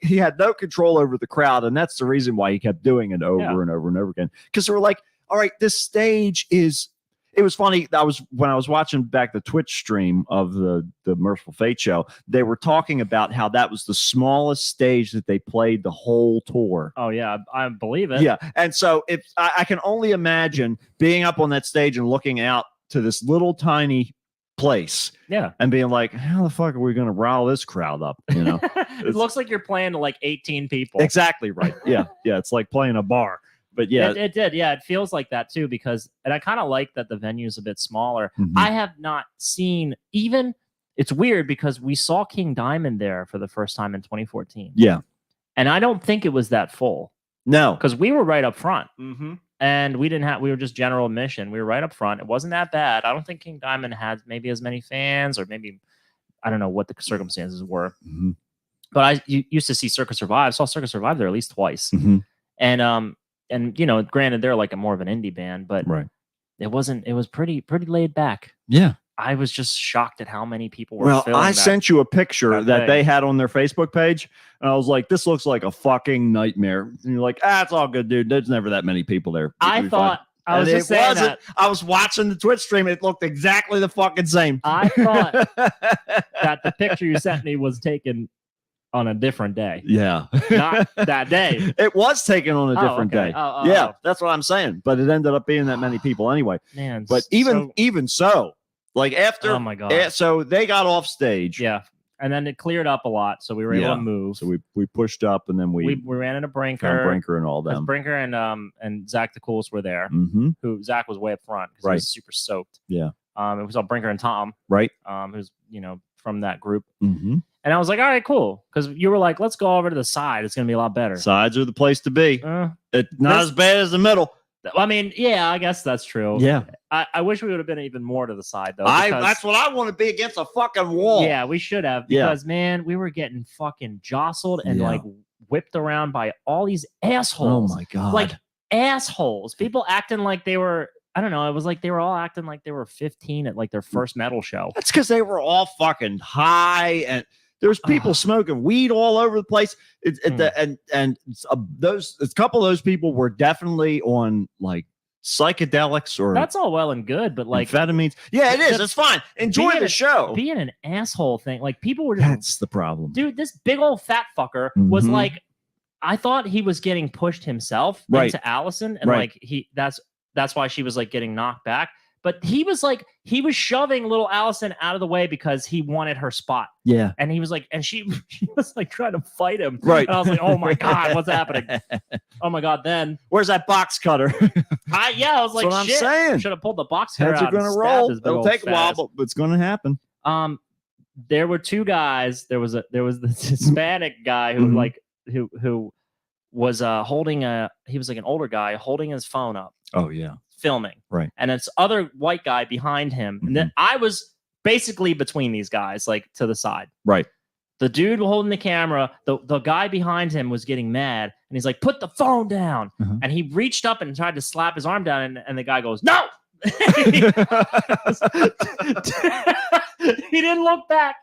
he had no control over the crowd, and that's the reason why he kept doing it over Yeah. and over and over again. Because they were like, all right, this stage is. It was funny. When I was watching back the Twitch stream of the Merciful Fate show, they were talking about how that was the smallest stage that they played the whole tour. Oh, yeah. I believe it. Yeah. And so if I can only imagine being up on that stage and looking out to this little tiny place Yeah. and being like, how the fuck are we going to rile this crowd up? You know, It looks like you're playing to like 18 people. exactly right. Yeah. Yeah. It's like playing a bar, but yeah. It did. Yeah. It feels like that too, because, and I kind of like that the venue's a bit smaller. Mhm. I have not seen even, it's weird because we saw King Diamond there for the first time in 2014. Yeah. And I don't think it was that full No. because we were right up front. Mm-hmm. And we were just general admission. We were right up front. It wasn't that bad. I don't think King Diamond had maybe as many fans, or maybe, I don't know what the circumstances were. Mm-hmm. But I used to see Circus Survive. Saw Circus Survive there at least twice. Mm-hmm. And you know, granted, they're like more of an indie band, but Right. it was pretty laid back. Yeah. I was just shocked at how many people were. Well, filling I that. sent you a picture that that thing. they had on their Facebook page, and I was like, "This looks like a fucking nightmare." And you're like, "It's all good, dude. There's never that many people there." I It'll be fine." thought I was And just it saying wasn't. that. I was watching the Twitch stream. It looked exactly the fucking same. I thought that the picture you sent me was taken on a different day, Yeah. not that day. It was taken on a Oh, different okay. day. Oh, Yeah, that's what I'm saying. But it ended up being that many people anyway. man. But even so, like after, oh my god, so they got off stage. yeah. And then it cleared up a lot, so we were able Yeah. to move. So we pushed up, and then we ran into found Brinker. Brinker and all Because them. Brinker and Zach the Coolest were there. Mm-hmm. Who Zach was way up front because he Right. was super soaked. Yeah. It was all Brinker and Tom. Right. Who's from that group. Mm-hmm. And I was like, all right, cool. Because you were like, let's go over to the side. It's gonna be a lot better. Sides are the place to be. Not this- as bad as the middle. I mean, yeah, I guess that's true. Yeah. I wish we would have been even more to the side though. because- That's what I want to be, against a fucking wall. Yeah, we should have Yeah. because man, we were getting fucking jostled and Yeah. like whipped around by all these Oh assholes. my god. Like assholes. People acting like they were. I don't know. It was like they were all acting like they were 15 at like their first metal show. that's because they were all fucking high, and there's people smoking weed all over the place. And those a couple of those people were definitely on like psychedelics or That's all well and good, but like amphetamines. Yeah, it is. the- It's fine. Enjoy being the a- show. being an asshole thing. Like people were just That's the problem. dude, this big old fat fucker was Mhm. like, I thought he was getting pushed himself Right. into Allison, and Right. like that's why she was like getting knocked back. But he was shoving little Allison out of the way because he wanted her spot, Yeah. and he was like, and she was like trying to fight him, Right. And I was like, oh my god, what's happening? Oh my god, then Where's that box cutter? I was like, That's what I'm shit, saying. should have pulled the box cutter Heads are out and gonna stabbed roll. his big It'll old take a fat while, ass. but it's gonna happen. There were two guys. There was this Hispanic guy who Mhm. who was holding he was like an older guy holding his phone up Oh yeah. filming, Right. and this other white guy behind him, and then I was basically between these guys, like to the side. Right. The dude holding the camera, the guy behind him was getting mad, and he's like, "Put the phone down!" Uh-huh. And he reached up and tried to slap his arm down, and the guy goes, "No!" He didn't look back.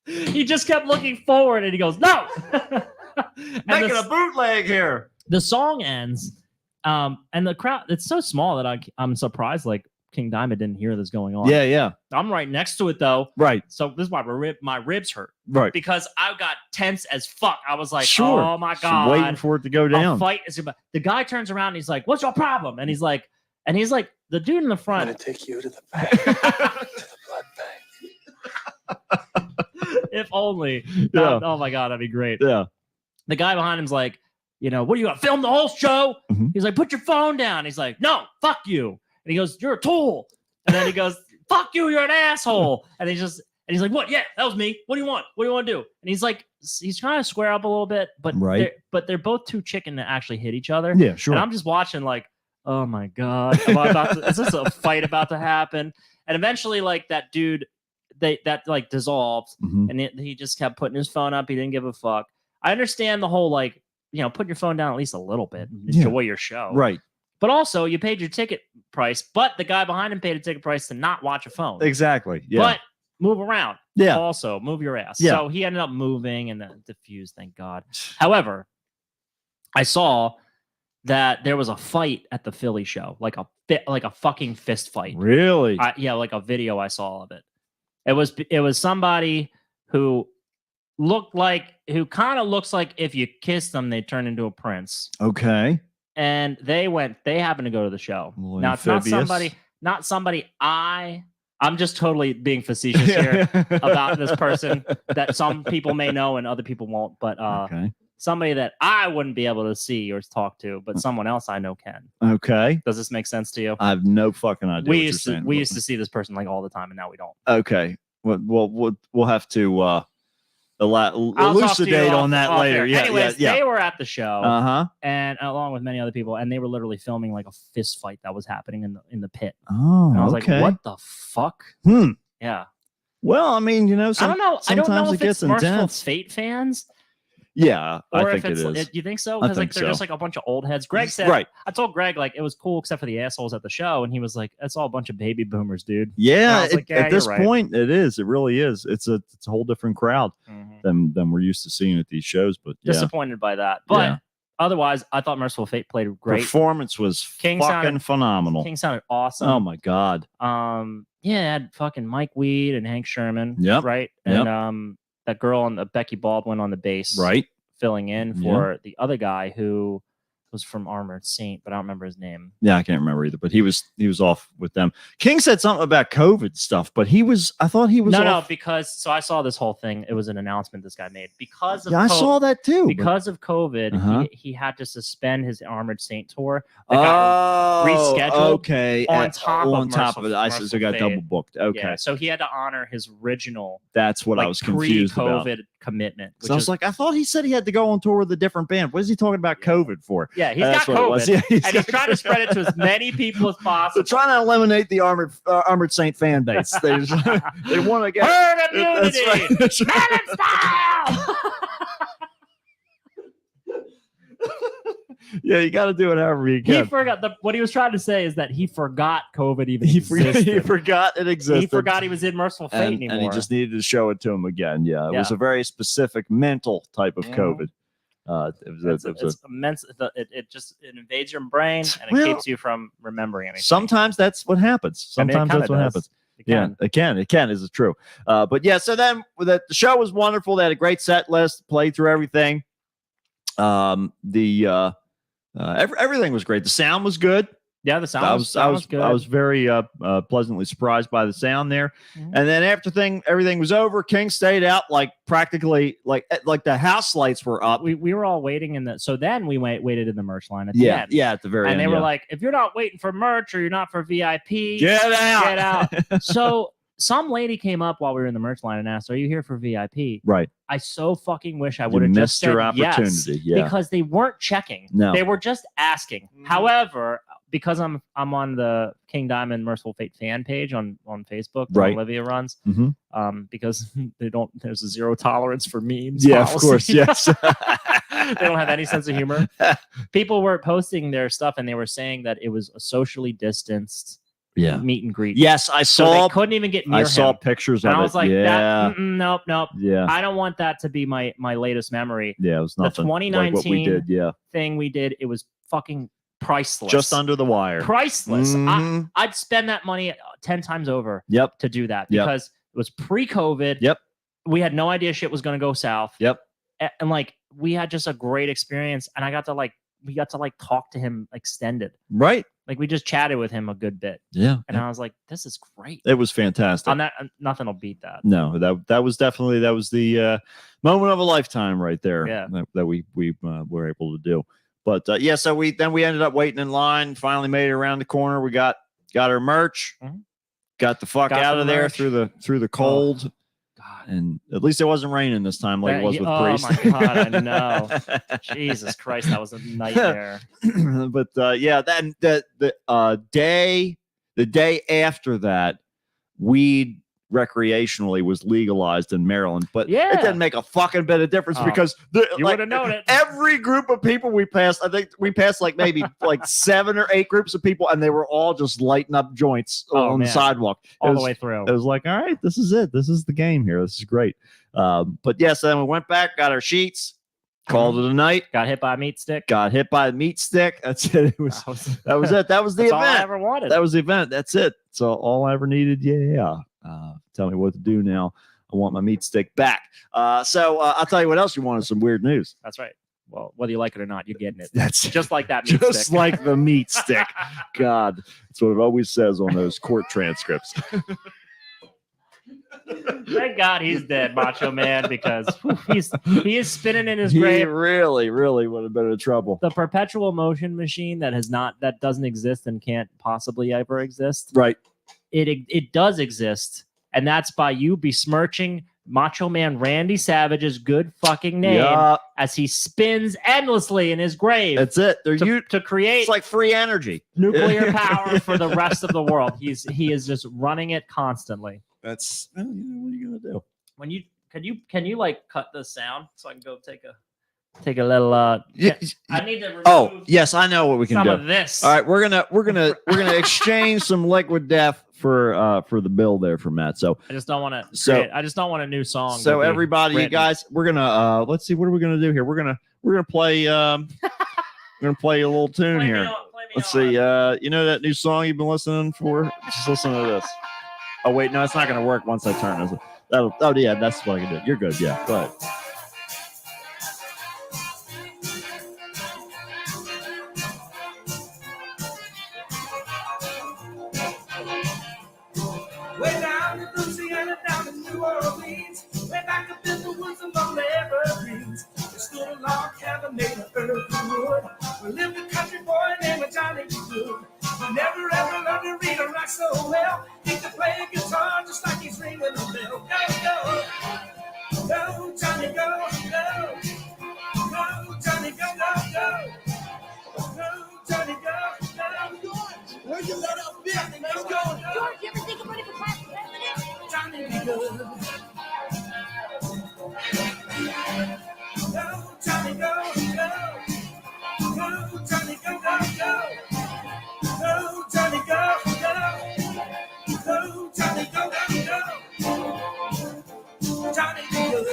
He just kept looking forward, and he goes, "No!" And Making a bootleg here. the song ends, and the crowd, it's so small that I'm surprised like King Diamond didn't hear this going on. Yeah, yeah. I'm right next to it though, Right. so this is why my ribs hurt Right. because I got tense as fuck. I was like, Sure. oh my Just god, waiting for it to go a down. fight is about. The guy turns around and he's like, "What's your problem?" And he's like, the dude in the I'm front. gonna take you to the bank. To the blood bank. If only. Yeah. Oh my god, that'd be great. Yeah. The guy behind him's like, what are you gonna film the whole show? Mhm. He's like, put your phone down. He's like, no, fuck you. And he goes, you're a tool. And then he goes, fuck you, you're an asshole. And he's like, what? Yeah, that was me. What do you want? What do you want to do? And he's like, he's trying to square up a little bit, but Right. they're both too chicken to actually hit each other. Yeah, sure. And I'm just watching like, oh my god, is this a fight about to happen? And eventually, like that dude, that like dissolved, Mhm. and he just kept putting his phone up. He didn't give a fuck. I understand the whole like, put your phone down at least a little bit. Yeah. Enjoy your show. Right. But also, you paid your ticket price, but the guy behind him paid a ticket price to not watch a phone. Exactly. Yeah. But move around. Yeah. Also, move your ass. Yeah. So he ended up moving and then diffused, thank God. However, I saw that there was a fight at the Philly show, like a fucking fist fight. Really? Like a video I saw of it. It was somebody who kind of looks like if you kiss them, they turn into a prince. Okay. And they happened to go to the show. A little Now it's not amphibious. somebody I'm just totally being facetious here about this person that some people may know and other people won't, but Okay. somebody that I wouldn't be able to see or talk to, but someone else I know can. Okay. Does this make sense to you? I have no fucking idea. We used to see this person like all the time, and now we don't. Okay. Well, we'll have to I'll talk to you elucidate off- on that off later. air. Yeah. Anyways, yeah. they were at the show, Uh-huh. and along with many other people, and they were literally filming like a fist fight that was happening in the pit. Oh, And I was okay. like, "What the fuck?" Hmm. Yeah, Well, I mean, I don't know. I don't sometimes know it if gets it's Merciful intense. Fate fans Yeah, I or think if it it's. is. You think so? I Because like think they're just so. like a bunch of old heads. Greg said, Right. I told Greg like it was cool except for the assholes at the show, and he was like, "That's all a bunch of baby boomers, dude." Yeah, I was like, yeah, at this you're right. point, it is. It really is. It's a whole different crowd than we're used to seeing at these shows. But yeah, Disappointed by that, but Yeah. otherwise, I thought Merciful Fate played great. performance was King fucking sounded- phenomenal. King sounded awesome. Oh my god. Yeah, it had fucking Mike Weed and Hank Sherman. Yep. Right. Yep. And that girl on the Becky Baldwin on the bass, Right. filling in for the other guy who was from Armored Saint, but I don't remember his name. Yeah, I can't remember either. But he was off with them. King said something about COVID stuff, but I thought he was No, off. because so I saw this whole thing. It was an announcement this guy made because of Yeah, I saw that too. because of COVID. Uh-huh. He had to suspend his Armored Saint tour. That got rescheduled okay. on top of it. I said so got Merciful double booked. Okay, Yeah, so he had to honor his original that's what I was confused about. pre-COVID commitment. So I was like, I thought he said he had to go on tour with a different band. What is he talking about COVID for? yeah, he's That's got what it was. COVID, Yeah, and he's trying to spread it to as many people as So possible. trying to eliminate the Armored Saint fan base. They want to get Herd immunity, That's right. Melon style. Yeah, you got to do it however you He can. forgot what he was trying to say is that he forgot COVID even He existed. forgot it existed. He forgot he was in Merciful Fate anymore. and he just needed to show it to him again. Yeah, it Yeah. was a very specific mental type of Mhm. COVID. It's immense. It invades your brain and it Well, keeps you from remembering anything. Sometimes that's what happens. I mean, it Sometimes kinda that's what does. happens. It Yeah, can. it can. Is true. But yeah, so then the show was wonderful. They had a great set list, played through everything. Everything was great. The sound was good. Yeah, the sound I was good. was very pleasantly surprised by the sound there. Mhm. And then after everything was over, King stayed out like practically like the house lights were up. we were all waiting in the. So then we waited in the merch line at the Yeah, end. yeah, at the very And end. they were yeah. like, if you're not waiting for merch or you're not for VIP, Get out. get out. So some lady came up while we were in the merch line and asked, "Are you here for VIP?" Right. I so fucking wish I You would have just missed said your yes, opportunity. Yeah. because they weren't checking. No. They were just asking. However, because I'm on the King Diamond Merciful Fate fan page on Facebook that Right. Olivia runs, Mhm. because there's a zero tolerance for memes. Yeah, of policy. course. Yes. They don't have any sense of humor. People were posting their stuff and they were saying that it was a socially distanced Yeah. meet and greet. Yes, I So saw. they couldn't even get near I saw him. pictures And of I it. was like, yeah. nope. Yeah. I don't want that to be my latest memory. Yeah. It was The nothing like what we 2019 did. Yeah. thing we did, it was fucking priceless. Just under the wire. priceless. Mhm. I'd spend that money 10 times over Yep. to do that Yep. because it was pre-COVID. Yep. We had no idea shit was going to go south. Yep. And like we had just a great experience, and we got to talk to him extended. Right. Like we just chatted with him a good bit, Yeah. and I was like, "This is great." It was fantastic. On that, nothing will beat that. No, that was the moment of a lifetime right there. Yeah. that we were able to do. But yeah, so we ended up waiting in line. Finally made it around the corner. We got our merch. Mhm. Got the fuck Got out the of there merch. through the cold. God, And at least it wasn't raining this time like it was with Priest. Oh my god, I know. Jesus Christ, that was a nightmare. But yeah, then the day after that, weed recreationally was legalized in Maryland, but Yeah. it didn't make a fucking bit of difference Oh. because You would have known it. every group of people we passed, I think we passed like maybe like 7 or 8 groups of people, and they were all just lighting up joints Oh, on the man. sidewalk. All It the was- way through. It was like, all right, this is it. This is the game here. This is great. But yeah, so then we went back, got our sheets, called it a night, Got hit by a meat stick. got hit by a meat stick. That's it. It was that was it. That was the That's all I event. ever wanted. That was the event. That's it. So all I ever needed. Yeah. Tell me what to do now. I want my meat stick back. So I'll tell you what else you wanted. Some weird news. That's right. Well, whether you like it or not, you're getting it. That's Just like that meat just stick. like the meat stick. God, that's what it always says on those court transcripts. Thank God he's dead, Macho Man, because he is spinning in his He grave. really would have been in trouble. The perpetual motion machine that doesn't exist and can't possibly ever exist. Right. It does exist, and that's by you besmirching Macho Man Randy Savage's good fucking name Yeah, as he spins endlessly in his grave that's it. They're to create it's like free energy. nuclear power for the rest of the world. He is just running it constantly. That's what are you gonna do? When you can you like cut the sound so I can go take a little Yeah. I need to remove Oh yes, I know what we can some do. of this. All right, we're gonna exchange some liquid death for the bill there for Matt. So I just don't want to So- I just don't want a new song. so to be everybody, you written. guys, we're gonna let's see, what are we gonna do here? We're gonna play we're gonna play a little tune Play me here. on, play me Let's on. see, you know that new song you've been listening for? Just listen to this. Oh wait, no, it's not gonna work once I turn this. Oh yeah, that's what I can do. You're good. Yeah, go ahead. Way down in Louisiana, down in New Orleans, way back up in the woods among the evergreens, there stood a log cabin made of earth and wood. Where lived a country boy named Johnny B. Good. He never ever learned to read or write so well. He could play a guitar just like he's ringing a bell. Go, go, go, Johnny, go, go, go, Johnny, go, go, go, go, Johnny, go, go. Where you let up, Johnny, go, go, go. George, you ever think of running for class president? Johnny be good. Go, Johnny, go, go. Go, Johnny, go, go, go. Go, Johnny, go, go. Go, Johnny, go, go, go. Johnny be good.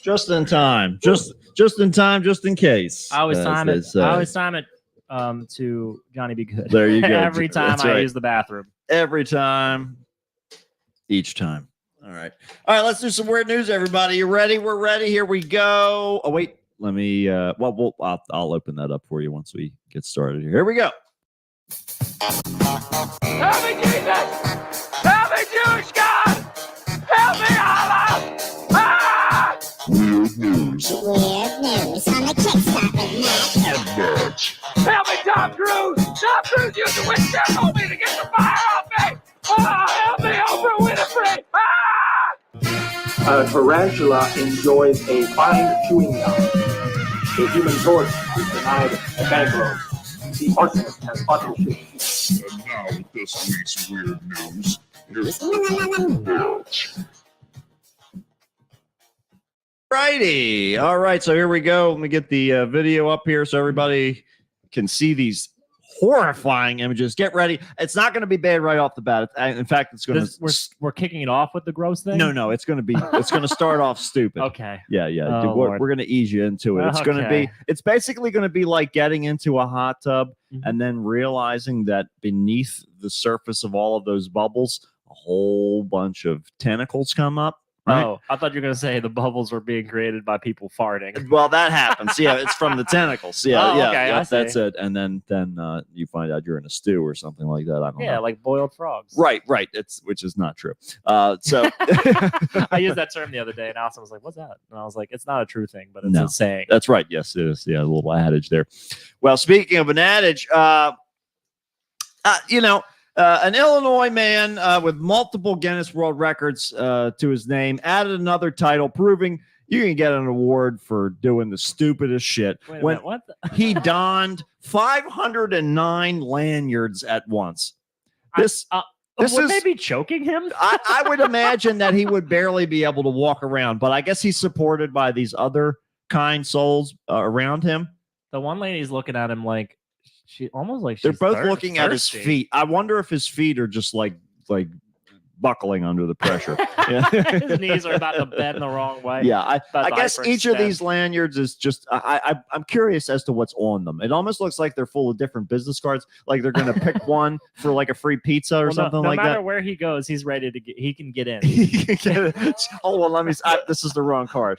Just in time. Just in time. Just in case. I always as time they it. say. I always time it to Johnny Be Good. There you go. Every time That's I right. use the bathroom. Every time. Each time. All right. Let's do some weird news, everybody. You ready? We're ready. Here we go. Oh, wait. Let me, I'll open that up for you once we get started here. Here we go. Help me, Jesus! Help me, Jewish God! Help me, Allah! Ah! Weird news on the Kickstarter match. Help me, Tom Cruise! Tom Cruise used a witch trap on me to get the fire off me! Help me, Oprah Winfrey! Ah! A tarantula enjoys a fine chewing gum. The Human Torch is denied a bag load. The arsonist has button shoes. And now with this week's weird news, here's Mitch. Righty. All right. So here we go. Let me get the video up here so everybody can see these horrifying images. Get ready. It's not going to be bad right off the bat. In fact, it's going to. We're kicking it off with the gross thing. No. It's going to start off stupid. Okay. Yeah. Oh, Dude, Lord. we're going to ease you into it. Okay. It's basically going to be like getting into a hot tub Mhm. and then realizing that beneath the surface of all of those bubbles, a whole bunch of tentacles come up. Right? Oh, I thought you were going to say the bubbles were being created by people farting. Well, that happens. Yeah, it's from the tentacles. Yeah, Oh, yeah, okay, yeah, I see. that's it. And then you find out you're in a stew or something like that. I don't Yeah, know. like boiled frogs. Right. Which is not true. So I used that term the other day, and Allison was like, "What's that?" And I was like, "It's not a true thing, but it's No. a saying." that's right. Yes, it is. Yeah, a little adage there. Well, speaking of an adage, an Illinois man with multiple Guinness World Records to his name added another title, proving you can get an award for doing the stupidest shit. Wait a When minute, what? he donned 509 lanyards at once. This Would is- they be choking him? I would imagine that he would barely be able to walk around, but I guess he's supported by these other kind souls around him. The one lady's looking at him like she almost like They're she's both looking at his thirsty. feet. I wonder if his feet are just like buckling under the pressure. Yeah. His knees are about to bend the wrong way. Yeah, I About to guess each of hyperextend. these lanyards is just. I'm curious as to what's on them. It almost looks like they're full of different business cards. Like they're going to pick one for like a free pizza or Well, something no like matter that. where he goes, he's ready to get. He can get in. Oh well, let me. This is the wrong card.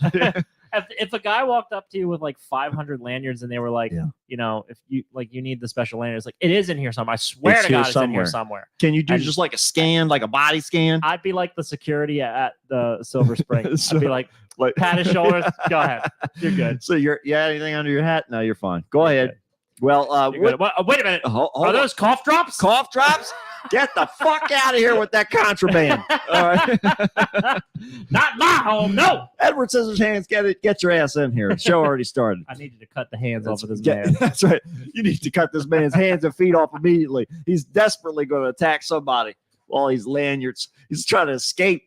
If a guy walked up to you with like 500 lanyards and they were like, Yeah. if you need the special lanyards, like it is in here somewhere. I swear It's to God, here it's in here somewhere. Can you do And- just like a scan, like a body scan? I'd be like the security at the Silver Spring. So- I'd be like, Like, pat his shoulders. Go ahead. You're good. So anything under your hat? No, you're fine. Go ahead. good. Well, You're good. Wait a minute. hold Are on. those cough drops? Cough drops? Get the fuck out of here with that contraband. All right. Not my home. No. Edward Scissorhands, get your ass in here. The show already started. I need you to cut the hands off of this Get- man. That's right. You need to cut this man's hands and feet off immediately. He's desperately going to attack somebody while he's lanyards. He's trying to escape.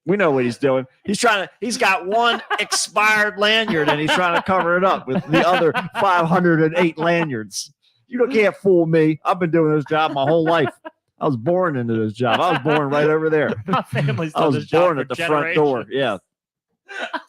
We know what he's doing. He's got one expired lanyard and he's trying to cover it up with the other 508 lanyards. You can't fool me. I've been doing this job my whole life. I was born into this job. I was born right over there. My family's I done was this job born for at the front door. Yeah. I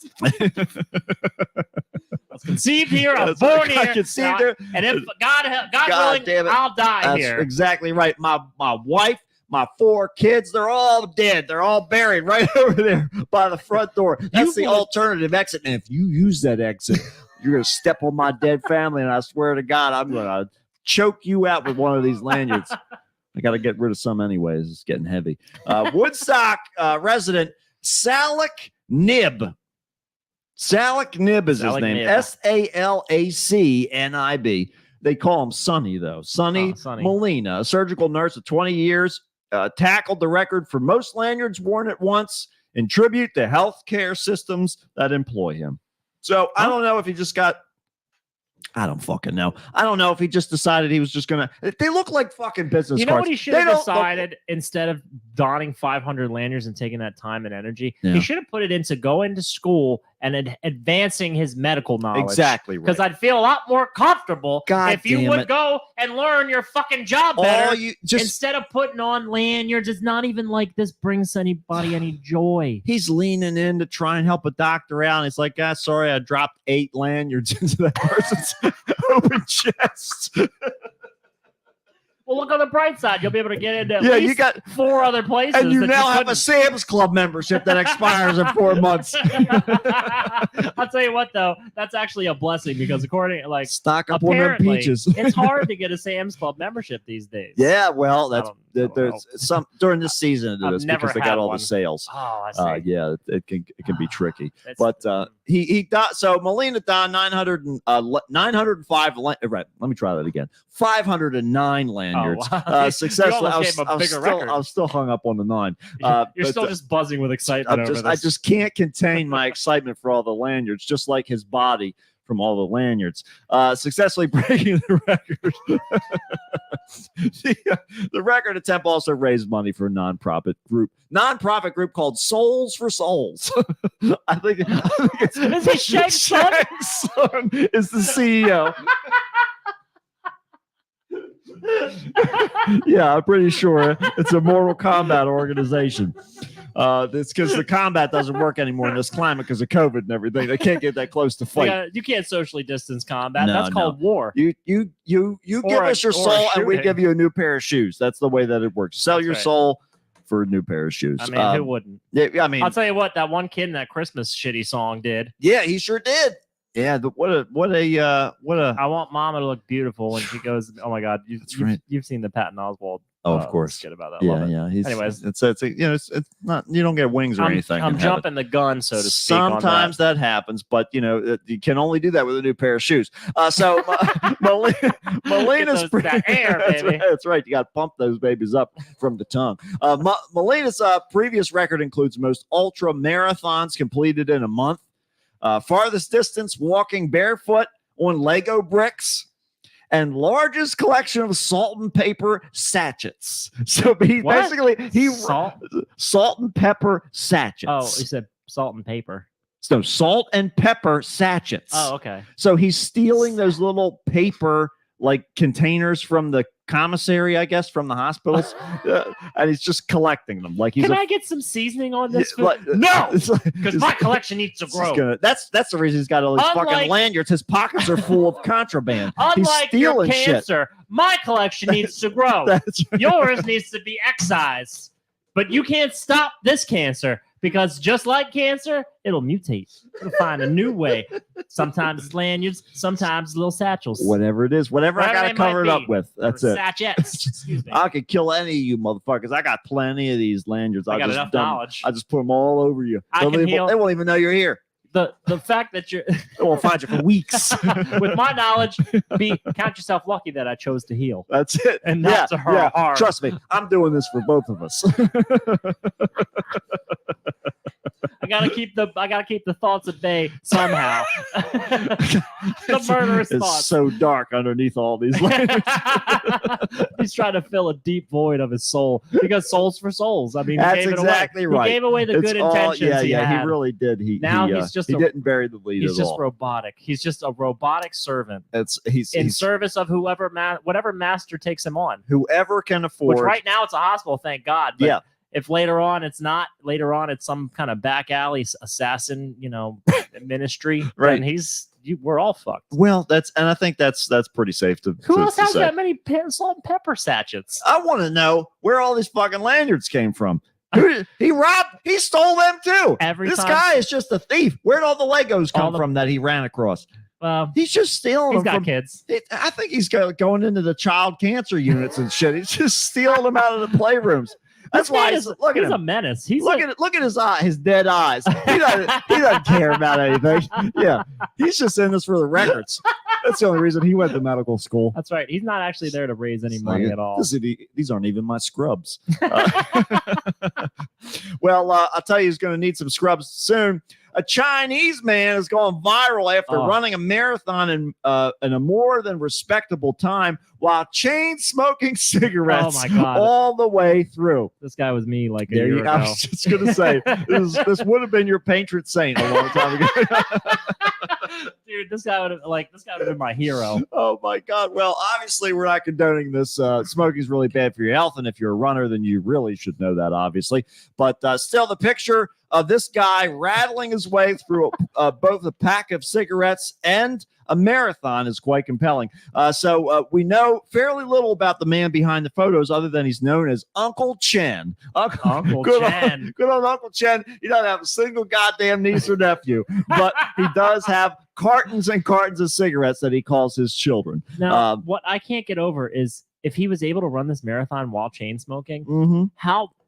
was conceived here. I was That's born right. I here. conceived Now, here. And if God God willing, damn it. I'll die That's here. exactly right. My wife, my 4 kids, they're all dead. They're all buried right over there by the front door. That's the alternative exit. And if you use that exit, you're going to step on my dead family. And I swear to God, I'm going to choke you out with one of these lanyards. I got to get rid of some anyways. It's getting heavy. Woodstock resident Salick Nib. Salick Nib is his name. SALACNIB. They call him Sonny, though. Sonny Molina, a surgical nurse of 20 years, tackled the record for most lanyards worn at once in tribute to healthcare systems that employ him. So I don't know if he just got... I don't fucking know. I don't know if he just decided he was just going to... They look like fucking business cards. You know what he should have decided? Instead of donning 500 lanyards and taking that time and energy, he should have put it into going to school and advancing his medical knowledge. Exactly right. Because I'd feel a lot more comfortable if you would go and learn your fucking job better instead of putting on lanyards. It's not even like this brings anybody any joy. He's leaning in to try and help a doctor out. And it's like, sorry, I dropped 8 lanyards into that person's open chest. Well, look on the bright side. You'll be able to get into at least you got 4 other places. And you now have a Sam's Club membership that expires in 4 months. I'll tell you what, though, that's actually a blessing because according stock up on them peaches. It's hard to get a Sam's Club membership these days. Yeah, well, there's some during this season it is because they got all the sales. Oh, I see. Yeah, it can be tricky. But he died. So Molina died 905. Right. Let me try that again. 509 lanyards. Successful. I was still hung up on the 9. You're still just buzzing with excitement over this. I just can't contain my excitement for all the lanyards, just like his body from all the lanyards. Successfully breaking the record. The record attempt also raised money for a nonprofit group called Souls for Souls. I think it's is it Shank's son? Is the CEO. Yeah, I'm pretty sure it's a Mortal Kombat organization. It's because the combat doesn't work anymore in this climate because of COVID and everything. They can't get that close to fight. You can't socially distance combat. That's called war. You give us your soul and we give you a new pair of shoes. That's the way that it works. Sell your soul for a new pair of shoes. I mean, who wouldn't? Yeah, I mean, I'll tell you what, that one kid in that Christmas shitty song did. Yeah, he sure did. Yeah, what a I want Mama to look beautiful when she goes. Oh my God, you've seen the Patton Oswalt. Oh, of course. Skit about that. Yeah. Anyways, it's not, you don't get wings or anything. I'm jumping the gun, so to speak. Sometimes that happens, but you can only do that with a new pair of shoes. So Molina's that's right. You got to pump those babies up from the tongue. Molina's previous record includes most ultra marathons completed in a month. Farthest distance walking barefoot on Lego bricks, and largest collection of salt and pepper sachets. So salt and pepper sachets. Oh, he said salt and paper. So salt and pepper sachets. Oh, okay. So he's stealing those little paper containers from the commissary, I guess, from the hospitals, and he's just collecting them. Can I get some seasoning on this food? No, because my collection needs to grow. That's the reason he's got all these fucking lanyards. His pockets are full of contraband. Unlike your cancer, my collection needs to grow. Yours needs to be excised, but you can't stop this cancer. Because just like cancer, it'll mutate. It'll find a new way. Sometimes it's lanyards, sometimes little satchels. Whatever it is, whatever I got to cover it up with. That's it. Sachets. Excuse me. I could kill any of you motherfuckers. I got plenty of these lanyards. I got enough knowledge. I just put them all over you. They won't even know you're here. The fact that you're they won't find you for weeks. With my knowledge, count yourself lucky that I chose to heal. That's it. And not to harm. Trust me, I'm doing this for both of us. I gotta keep the thoughts at bay somehow. The murderous thoughts. It's so dark underneath all these layers. He's trying to fill a deep void of his soul because souls for souls. I mean, that's exactly right. He gave away the good intentions. He really did. He didn't bury the lead. He's just robotic. He's just a robotic servant. He's in service of whatever master takes him on. Whoever can afford. Which right now it's a hospital, thank God. But if later on it's not, later on it's some kind of back alley assassin, ministry, Right. then we're all fucked. Well, I think that's pretty safe to. Who to- else to has say. that many salt and pepper sachets? I want to know where all these fucking lanyards came from. He stole them too. This time- guy is just a thief. Where'd all the Legos come from that he ran across? He's just stealing He's them got from kids. I think he's going into the child cancer units and shit. He's just stealing them out of the playrooms. That's why he's look at a him. menace. Look at his eye, his dead eyes. He doesn't care about anything. Yeah, he's just in this for the records. That's the only reason he went to medical school. That's right. He's not actually there to raise any money at all. These aren't even my scrubs. Well, I'll tell you, he's going to need some scrubs soon. A Chinese man is going viral after running a marathon in a more than respectable time while chain smoking cigarettes Oh my God. all the way through. This guy was me like a There year you, ago. I was just going to say, this would have been your patron saint a long time ago. Dude, this guy would have been my hero. Oh my God. Well, obviously we're not condoning this. Smoking is really bad for your health. And if you're a runner, then you really should know that, obviously. But still, the picture of this guy rattling his way through both a pack of cigarettes and a marathon is quite compelling. So we know fairly little about the man behind the photos other than he's known as Uncle Chen. Uncle good Chen. Good old Uncle Chen. He doesn't have a single goddamn niece or nephew, but he does have cartons and cartons of cigarettes that he calls his children. Now, what I can't get over is if he was able to run this marathon while chain smoking, Mhm.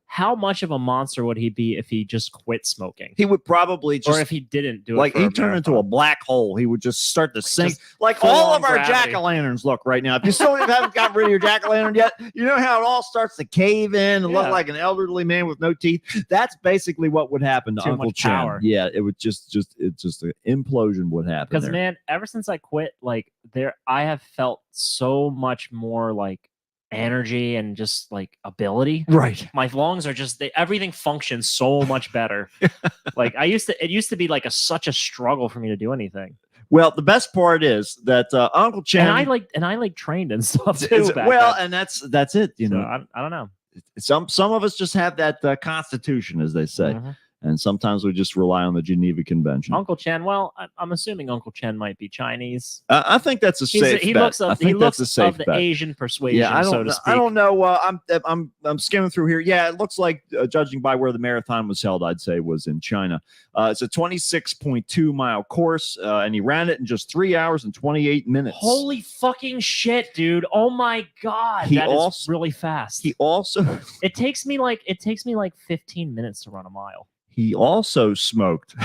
how much of a monster would he be if he just quit smoking? He would probably just Or if he didn't do it. like for he a turned into a marathon. black hole. He would just start to sink. Just Like full all on of our gravity. jack-o'-lanterns look right now. If you still haven't gotten rid of your jack-o'-lantern yet, you know how it all starts to cave in and look Yeah. like an elderly man with no teeth. That's basically what would happen to Too Uncle much Chen. power. Yeah, it would just an implosion would happen. Because there. man, ever since I quit, I have felt so much more like energy and just like ability. Right. My lungs are just everything functions so much better. It used to be like such a struggle for me to do anything. Well, the best part is that Uncle Chen And I trained and stuff too. back well, then. and that's it. You So know, I don't know. some of us just have that constitution, as they say. Mhm. And sometimes we just rely on the Geneva Convention. Uncle Chen. Well, I'm assuming Uncle Chen might be Chinese. I think that's a safe He bet. looks I of think that's a safe of the bet. Asian persuasion, Yeah, so to speak. I don't know. I'm skimming through here. Yeah, it looks like, judging by where the marathon was held, I'd say was in China. It's a 26.2 mile course, and he ran it in just 3 hours and 28 minutes. Holy fucking shit, dude! Oh my god, He that is also- really fast. He also It takes me like 15 minutes to run a mile. he also smoked.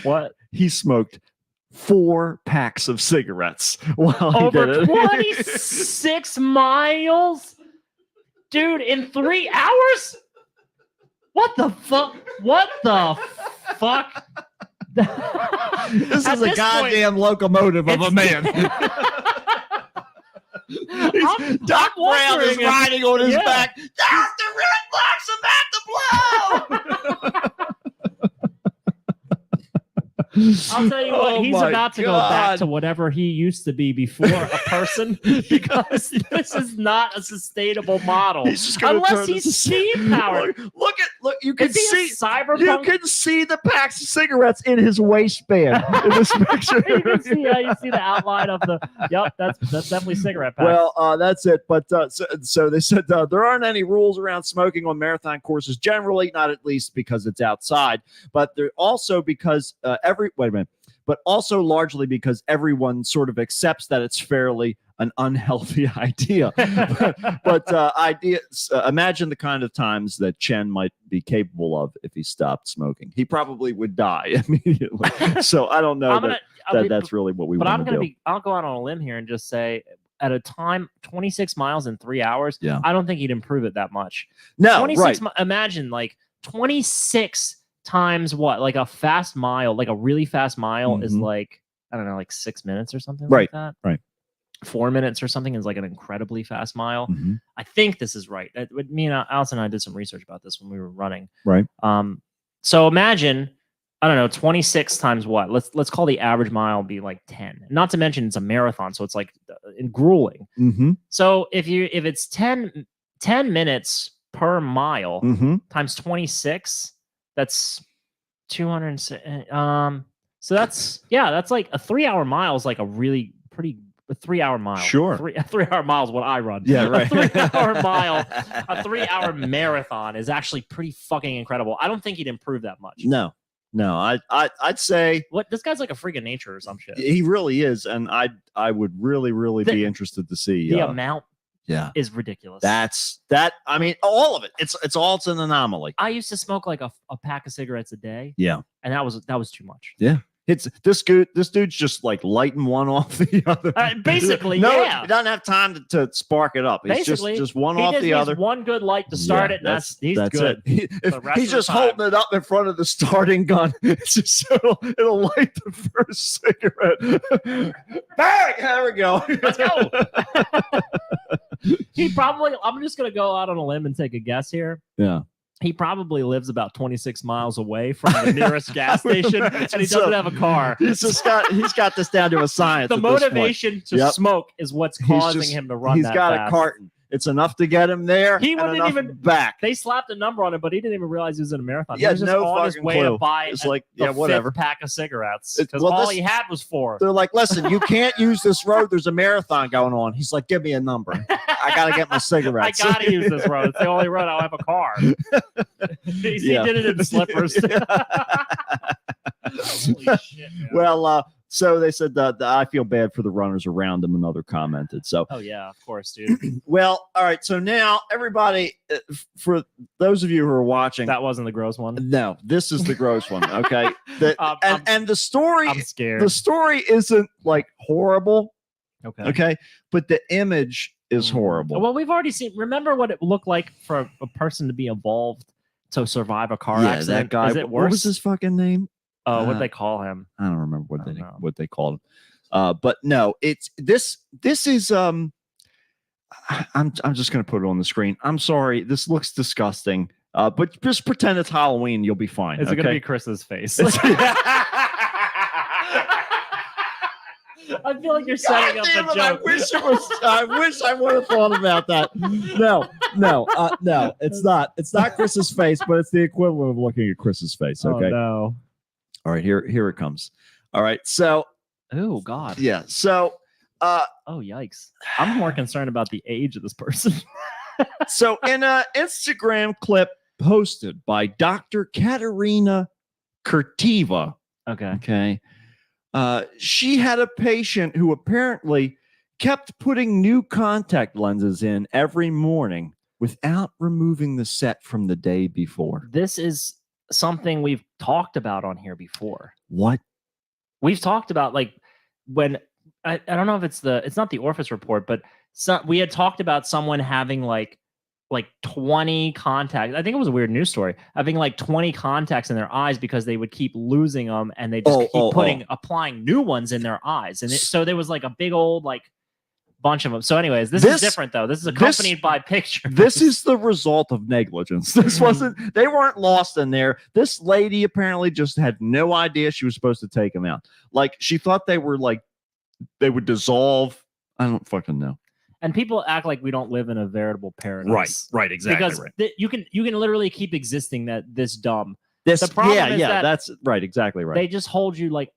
What? He smoked 4 packs of cigarettes while he Over did it. 26 miles, dude, in 3 hours? What the fuck? What the fuck? This At is a this goddamn locomotive of a it's- man. Doc I'm Brown is wondering if- riding on his yeah. back. Down the Red Box about to blow. I'll tell you what, Oh he's my about to go back God. to whatever he used to be before a person because this is not a sustainable model. He's just gonna Unless turn he's this- steam powered. Look, you can Is he see a cyberpunk? you can see the packs of cigarettes in his waistband in this picture. You can see, you see the outline of the. Yep, that's definitely cigarette packs. Well, that's it. But so they said there aren't any rules around smoking on marathon courses generally, not at least because it's outside, but they're also because but also largely because everyone sort of accepts that it's fairly an unhealthy idea. Imagine the kind of times that Chen might be capable of if he stopped smoking. He probably would die immediately. So I don't know that's really what we But want I'm to gonna do. I'll go out on a limb here and just say, at a time, 26 miles in 3 hours. Yeah. I don't think he'd improve it that much. No, 26 right. Imagine like 26 times what? Like a fast mile, like a really fast mile is Mhm. like, I don't know, like 6 minutes or something Right, like that. right. 4 minutes or something is like an incredibly fast mile. Mhm. I think this is right. Me and Allison and I did some research about this when we were running. Right. So imagine, I don't know, 26 times what? Let's call the average mile be like 10. Not to mention it's a marathon, so it's like grueling. Mm-hmm. So if it's 10 minutes per mile Mm-hmm. times 26. That's 200. So that's like a 3 hour mile is like a really pretty. A 3 hour mile. Sure. A 3 hour mile is what I run. Yeah, right. A 3 hour mile, a 3 hour marathon is actually pretty fucking incredible. I don't think he'd improve that much. No. I'd say What this guy's like a freak of nature or some shit. he really is, and I would really be interested to see. The amount Yeah, is ridiculous. I mean, all of it. It's an anomaly. I used to smoke like a pack of cigarettes a day. Yeah. And that was too much. It's this dude's just like lighting one off the other. Basically, no, yeah. he doesn't have time to spark it up. It's Basically, just one he off just the needs other. one good light to start it. And he's good. It. The rest He's of the just time. holding it up in front of the starting gun. It's just so it'll light the first cigarette. Bang! There we go. Let's go. He probably. I'm just gonna go out on a limb and take a guess here. Yeah. He probably lives about 26 miles away from the nearest gas station, and he So, doesn't have a car. He's got this down to a science. The at this point. motivation to Yep. smoke is what's He's causing just- him to run He's that got fast. a carton. It's enough to get him there. He and wouldn't enough even- back. They slapped a number on it, but he didn't even realize he was in a marathon. Yeah, he was just no on his fucking way clue. to buy It's the like, yeah, fifth whatever. pack of cigarettes It's- because well, all this- he had was 4. They're like, listen, you can't use this road. There's a marathon going on. He's like, give me a number. I got to get my I cigarettes. gotta use this road. It's the only road I'll have a car. he Yeah. did it in slippers. Holy shit, man. Well, so they said that I feel bad for the runners around him. Another commented. So, Oh yeah, of course, dude. well, all right. So now everybody, for those of you who are watching, That wasn't the gross one. no, this is the gross one. Okay. I'm- And the story, I'm scared. the story isn't like horrible. Okay. Okay. But the image is horrible. Well, we've already seen. Remember what it looked like for a person to be involved to survive a car yeah, accident? that guy. Is it What was worse? his fucking name? What they call him? I don't remember what I they don't know. what they called him. But no, it's this is I'm just gonna put it on the screen. I'm sorry, this looks disgusting. But just pretend it's Halloween, you'll be fine. Is it okay? gonna be Chris's face? I feel like you're setting up God damn a it, joke. I wish it was. I wish I would have thought about that. No, it's not. It's not Chris's face, but it's the equivalent of looking at Chris's face. Okay. Oh, no. All right. Here it comes. All right. So Oh God. yeah. So Oh yikes. I'm more concerned about the age of this person. so in an Instagram clip posted by Dr. Katerina Kurtiva, Okay. okay, she had a patient who apparently kept putting new contact lenses in every morning without removing the set from the day before. This is something we've talked about on here before. What? We've talked about like when I don't know if it's not the Orphis report, but we had talked about someone having like 20 contacts. I think it was a weird news story, having like 20 contacts in their eyes because they would keep losing them and they just keep applying new ones in their eyes. And so there was like a big old like bunch of them. So anyways, this is different though. This is accompanied by pictures. This is the result of negligence. This wasn't, they weren't lost in there. This lady apparently just had no idea she was supposed to take them out. Like she thought they would dissolve. I don't fucking know. And people act like we don't live in a veritable paradise. Right, Because you can literally keep existing this dumb. This, the problem is that that's right, exactly right. They just hold you like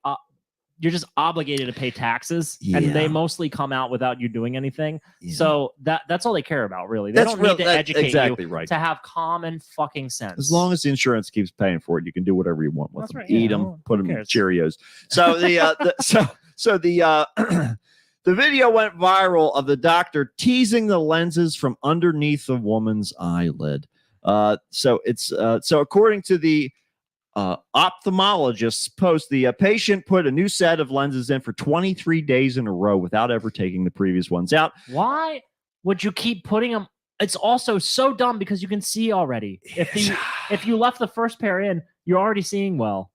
you're just obligated to pay taxes, and Yeah. they mostly come out without you doing anything. Yeah. So that's all they care about, really. They don't need to educate exactly you right. to have common fucking sense. As long as the insurance keeps paying for it, you can do whatever you want with That's them. right, Eat yeah, them, well, put who them in cares? Cheerios. So the video went viral of the doctor teasing the lenses from underneath the woman's eyelid. So according to the ophthalmologist's post, the patient put a new set of lenses in for 23 days in a row without ever taking the previous ones out. Why would you keep putting them? It's also so dumb because you can see already. If you left the first pair in, you're already seeing well.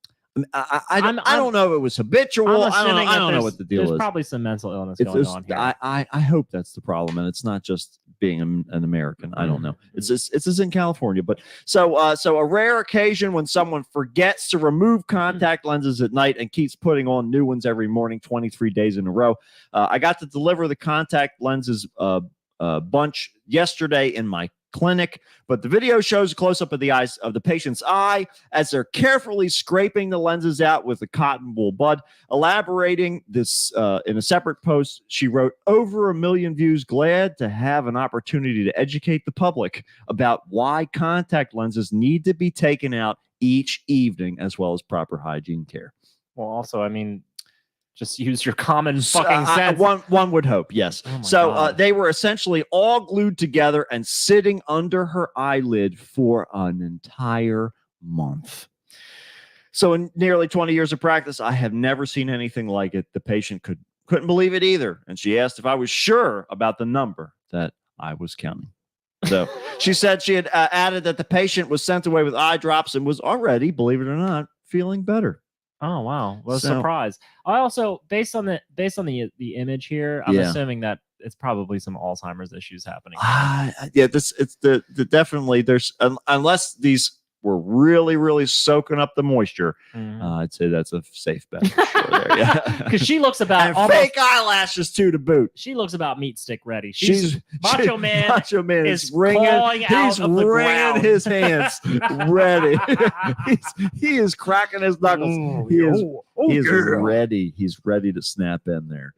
I don't know if it was habitual. I don't know what the deal there's is. probably some mental illness going on here. I hope that's the problem, and it's not just being an American. I don't know. It's just in California, but so a rare occasion when someone forgets to remove contact lenses at night and keeps putting on new ones every morning, 23 days in a row. I got to deliver the contact lenses bunch yesterday in my clinic. But the video shows a close-up of the eyes of the patient's eye as they're carefully scraping the lenses out with a cotton wool bud. Elaborating this in a separate post, she wrote, "Over 1 million views. Glad to have an opportunity to educate the public about why contact lenses need to be taken out each evening, as well as proper hygiene care." Well, also, I mean, just use your common fucking sense. One would hope, yes. Oh my So God. they were essentially all glued together and sitting under her eyelid for an entire month. So in nearly 20 years of practice, I have never seen anything like it. The patient couldn't believe it either. And she asked if I was sure about the number that I was counting. So she said she had added that the patient was sent away with eye drops and was already, believe it or not, feeling better. Oh wow, what a So- surprise! I also, based on the image here, I'm Yeah. assuming that it's probably some Alzheimer's issues happening. Yeah, it's the definitely there's unless these were really soaking up the moisture, I'd say that's a safe bet for sure there. Yeah, Because she looks about and almost, fake eyelashes too to boot. she looks about meat stick ready. Macho Man Man is is wringing, clawing out he's of the wringing ground. his hands ready. he is cracking his knuckles. He is ready. He's ready to snap in there.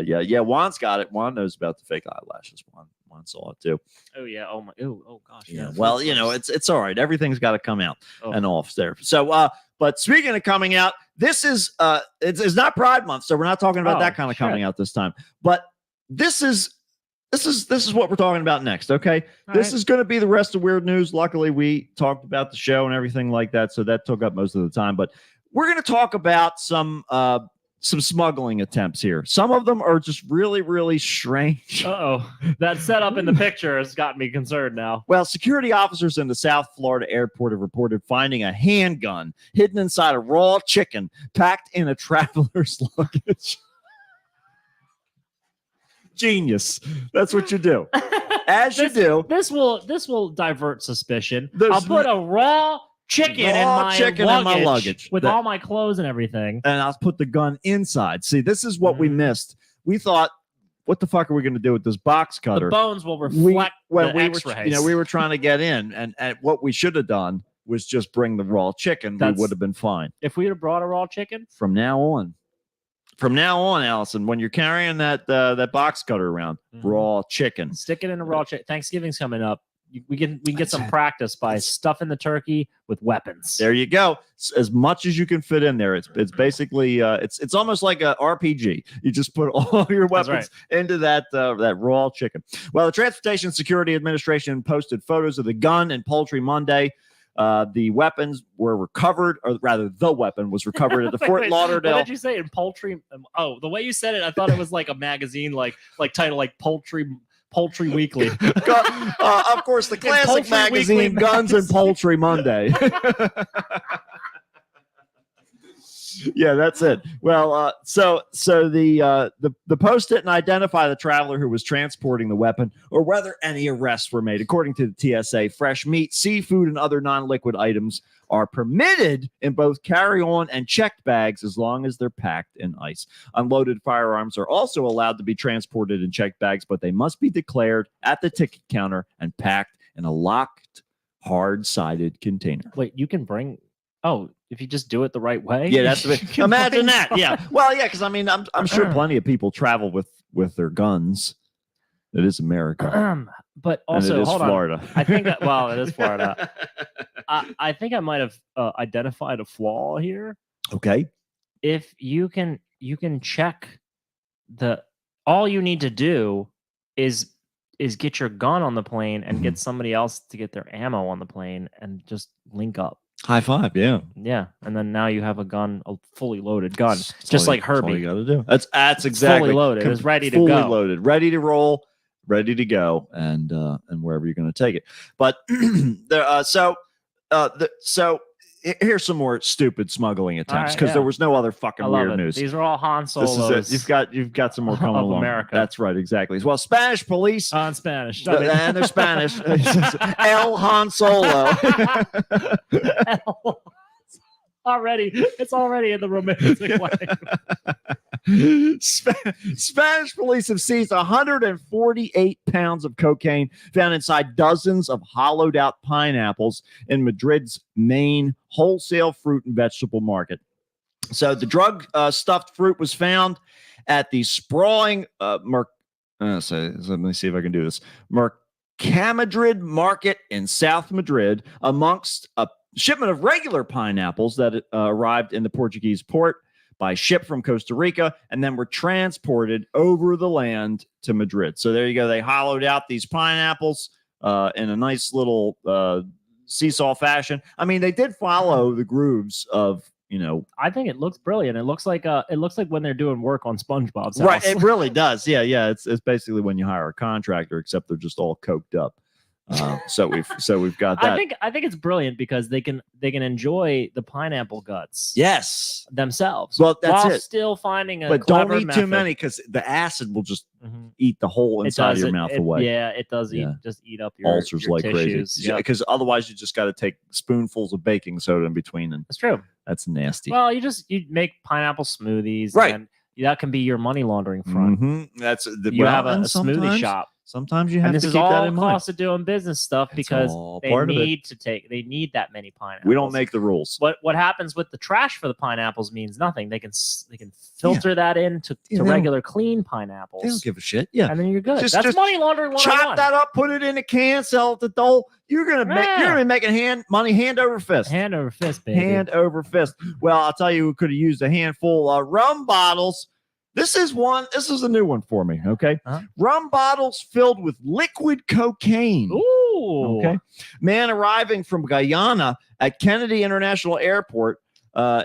Yeah. Juan's got it. Juan knows about the fake eyelashes. Juan saw it too. Oh yeah. Oh my. Oh gosh. Yeah. Well, you know, it's all right. Everything's got to come out Oh. and off there. So, but speaking of coming out, this is it's not Pride Month, so we're not talking about Oh, that kind of coming shit. out this time. But this is what we're talking about next. Okay, this is going to be the rest of weird news. Luckily, we talked about the show and everything like that, so that took up most of the time. But we're going to talk about some smuggling attempts here. Some of them are just really strange. Oh, that setup in the picture has got me concerned now. Well, security officers in the South Florida airport have reported finding a handgun hidden inside a raw chicken packed in a traveler's luggage. Genius. That's what you do. As you do. This will divert suspicion. There's I'll put a raw chicken in my luggage with That- all my clothes and everything. And I'll put the gun inside. See, this is what we missed. We thought, what the fuck are we going to do with this box The cutter? bones will reflect the X-rays. We were trying to get in, and what we should have done was just bring the raw chicken. That's- We would have been fine. If we had brought a raw chicken, From now on, Allison, when you're carrying that box cutter around, raw chicken. stick it in a raw chicken. Thanksgiving's coming up. We can get some practice by stuffing the turkey with weapons. There you go. As much as you can fit in there. It's basically it's almost like a RPG. You just put all your That's weapons into that raw chicken. Well, the Transportation Security Administration posted photos of the gun and poultry Monday. The weapons were recovered, or rather, the weapon was recovered at the Fort Wait, Lauderdale. What did you say in poultry? Oh, the way you said it, I thought it was like a magazine, like title, like Poultry Weekly. Of course, the classic Poultry magazine, Weekly Guns and Poultry Monday. Yeah, that's it. Well, so the post didn't identify the traveler who was transporting the weapon or whether any arrests were made. According to the TSA, fresh meat, seafood, and other non-liquid items are permitted in both carry-on and checked bags as long as they're packed in ice. Unloaded firearms are also allowed to be transported in checked bags, but they must be declared at the ticket counter and packed in a locked, hard-sided container. Wait, you can bring. Oh, if you just do it the right way. Yeah, that's the you can imagine bring that. some. Yeah. Well, yeah, because I mean, I'm sure plenty of people travel with their guns. It is America. But And also, it is hold Florida. on. I think that, well, it is Florida. I think I might have identified a flaw here. Okay. If you can check all you need to do is get your gun on the plane and get somebody else to get their ammo on the plane and just link up. High five. Yeah. Yeah, and then now you have a fully loaded gun, That's just all like that's all Herbie. you got to do. That's exactly fully loaded. It's ready to fully go. loaded, ready to roll, ready to go, and wherever you're going to take it. But so here's some more stupid smuggling attempts right, because yeah. there was no other fucking I love weird it. ne's. These are all Han This Solos. is it. You've got some more coming of along. America. That's right, exactly. Well, Spanish police. in Spanish. And they're Spanish. El Han Solo. It's already in the romantic way. Spanish police have seized 148 pounds of cocaine found inside dozens of hollowed out pineapples in Madrid's main wholesale fruit and vegetable market. So the drug stuffed fruit was found at the sprawling let me see if I can do this. Mercamadrid market in South Madrid amongst a shipment of regular pineapples that arrived in the Portuguese port by ship from Costa Rica and then were transported over the land to Madrid. So there you go. They hollowed out these pineapples in a nice little seesaw fashion. I mean, they did follow the grooves of, I think it looks brilliant. It looks like when they're doing work on SpongeBob's house. Right. It really does. Yeah. It's basically when you hire a contractor, except they're just all coked up. So we've got that. I think it's brilliant because they can enjoy the pineapple guts. Yes. Themselves. Well, that's while it. Still finding a but clever don't eat method. too many because the acid will just eat the whole inside of your mouth away. Yeah, it does eat up your ulcers your like tissues. crazy. Because otherwise you just got to take spoonfuls of baking soda in between, and That's true. that's nasty. Well, you make pineapple smoothies, Right. And that can be your money laundering front. Mhm. That's You have a smoothie shop. Sometimes you have And this to is keep that all in mind. cost of doing business stuff It's because all they part of it. need that many pineapples. We don't make the rules. What happens with the trash for the pineapples means nothing. They can filter that into Yeah, regular clean pineapples. They don't give a shit. Yeah. And then you're good. Just- That's just money laundering 101. Chop that up, put it in a can, sell it at the dole. You're gonna be making money hand over fist. Hand over fist, baby. Hand over fist. Well, I'll tell you who could have used a handful of rum bottles. This is a new one for me. Okay. Uh-huh. Rum bottles filled with liquid cocaine. Ooh. Okay. Man arriving from Guyana at Kennedy International Airport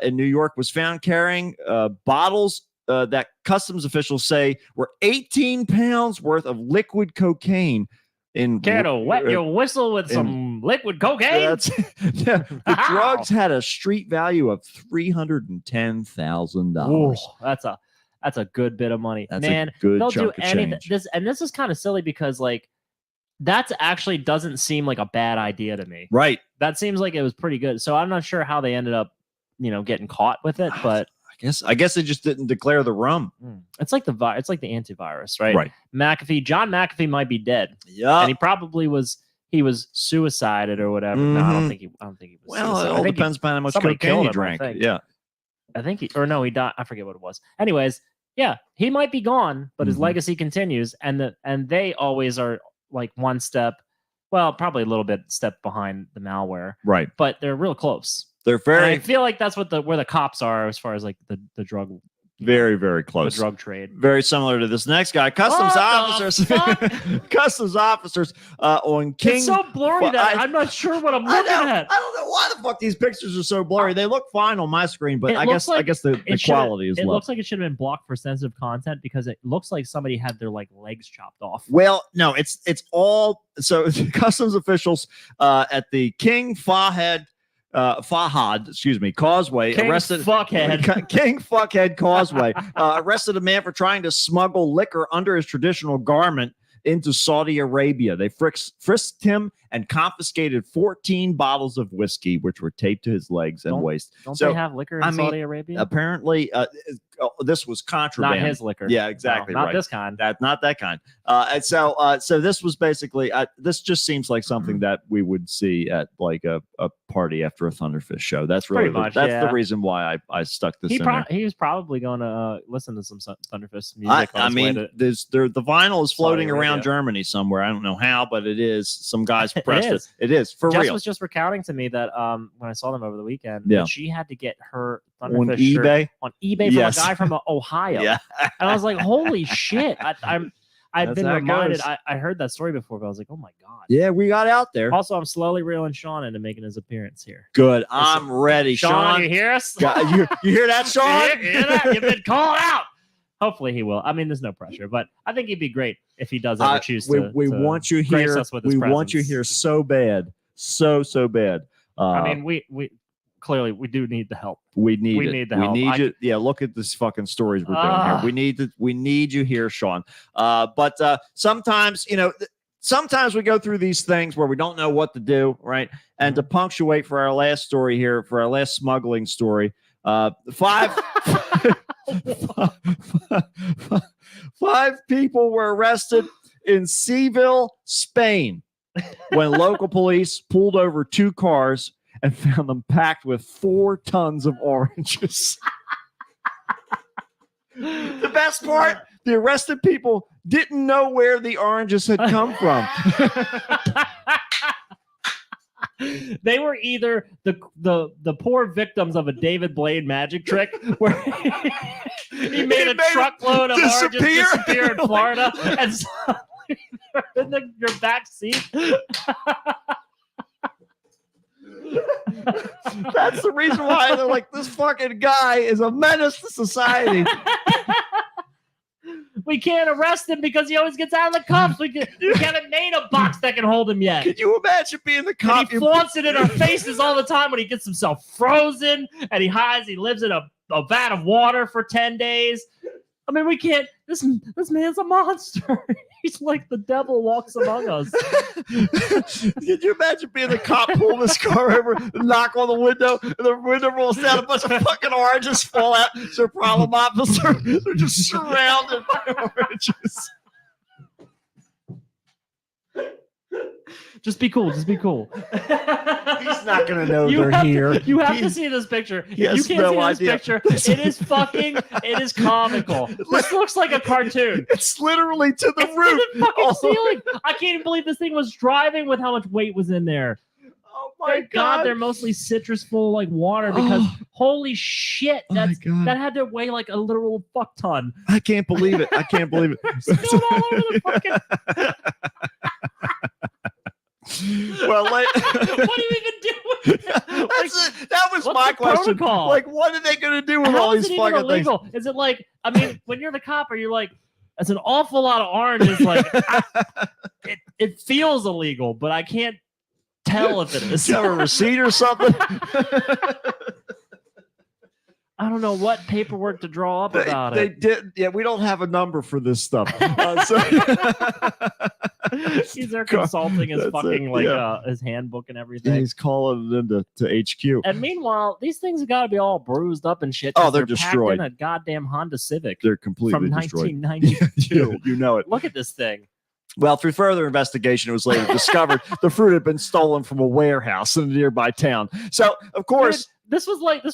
in New York was found carrying bottles that customs officials say were 18 pounds worth of liquid cocaine. Care to wet your whistle with some liquid cocaine? The drugs had a street value of $310,000. That's a good bit of money. That's Man, a good they'll do chunk of anything. change. This is kind of silly because that's actually doesn't seem like a bad idea to me. Right. That seems like it was pretty good. So I'm not sure how they ended up, getting caught with it, but I guess they just didn't declare the rum. it's like the antivirus, right? Right. John McAfee might be dead. Yeah. And he probably was suicided or whatever. No, I don't think he was. Well, it suicided. all depends upon how much somebody cocaine killed you him, I drank. think. Yeah. I think he died. I forget what it was. Anyways, yeah, he might be gone, but his legacy continues, and they always are like one step, well, probably a little bit step behind the malware, Right. but they're real close. They're And very, I feel like that's where the cops are as far as like the drug, very, very the close. drug trade. Very similar to this next guy. Customs What the officers. Customs officers on King. It's so blurry Well, that I'm not sure what I'm I looking know. at. I don't know why the fuck these pictures are so blurry. They look fine on my screen, but It I looks guess like the It quality is It low. looks like it should have been blocked for sensitive content because it looks like somebody had their legs chopped off. Well, no, it's all so customs officials at the King Fahad Causeway King arrested fuckhead. King Fuckhead Causeway arrested a man for trying to smuggle liquor under his traditional garment into Saudi Arabia. They frisked him and confiscated 14 bottles of whiskey, which were taped to his legs and waist. Don't So, they have liquor in Saudi Arabia? Apparently, this was contraband. Not his liquor. Yeah, exactly. No, not right. this kind. Not that kind. And so this was basically this just seems like something that we would see at like a party after a Thunderfist show. That's really Pretty much, that's yeah. the reason why I stuck this in there. He was probably going to listen to some Thunderfist music. I mean, the vinyl is floating Saudi around Arabia. Germany somewhere. I don't know how, but it is. Some guys It pressed it. is. It is for Jess real. was just recounting to me that when I saw them over the weekend, Yeah. that she had to get her On Thunderfist shirt eBay. on eBay from Yes. a guy from Ohio. Yeah. And I was like, holy shit. I've That's been how it reminded. goes. I heard that story before, but I was like, oh my God. Yeah, we got out there. Also, I'm slowly reeling Sean into making his appearance here. Good. I'm ready, Sean, you hear us? you hear that, Sean? You hear that? You've been called out. Hopefully he will. I mean, there's no pressure, but I think he'd be great if he does ever choose to. We to want you grace here. us with his We want you presence. here so bad, so bad. I mean, we clearly we do need the help. we need we it. need the we help. need you. Yeah, look at this fucking stories we're doing here. We need you here, Sean. But sometimes sometimes we go through these things where we don't know what to do, right? And to punctuate for our last story here, for our last smuggling story, five people were arrested in Seville, Spain, when local police pulled over 2 cars and found them packed with 4 tons of oranges. The best part, the arrested people didn't know where the oranges had come from. They were either the poor victims of a David Blaine magic trick where he made a truckload of oranges disappear in Florida and suddenly they're in your back seat. That's the reason why they're like, this fucking guy is a menace to society. We can't arrest him because he always gets out of the cuffs. We haven't made a box that can hold him yet. Could you imagine being the cop? And he flaunts it in our faces all the time when he gets himself frozen and he hides. He lives in a vat of water for 10 days. I mean, we can't. This man's a monster. He's like the devil walks among us. Could you imagine being the cop, pull this car over, knock on the window, and the window rolls down, a bunch of fucking oranges fall out. So problem officer, they're just surrounded by oranges. Just be cool. Just be cool. He's not gonna know You they're have here. You have to see this picture. If has you can't no see idea. this picture, it is comical. This looks like a cartoon. It's literally to the It's roof. to the fucking Oh. ceiling. I can't even believe this thing was driving with how much weight was in there. Oh my Thank God, they're mostly citrus full like water because holy shit, Oh my that's God. that had to weigh like a literal fuck ton. I can't believe it. I can't believe it. Spilled all over the fucking. Well, What do you even do with it? Like, that's it. That was what's my the question. protocol? Like, what are they going to do with how all is these it even fucking things? illegal? Is it like, I mean, when you're the cop, are you like, that's an awful lot of oranges. Like, it feels illegal, but I can't tell if it is. Do you have a receipt or something? I don't know what paperwork to draw up about they it. did. Yeah, we don't have a number for this stuff. He's there consulting his That's fucking it, his handbook and everything. He's calling it into HQ. And meanwhile, these things have got to be all bruised up and shit. Oh, 'cause they're packed destroyed. in a goddamn Honda Civic They're completely from destroyed. 1992. You know it. Look at this thing. Well, through further investigation, it was later discovered the fruit had been stolen from a warehouse in a nearby town. So, of course, This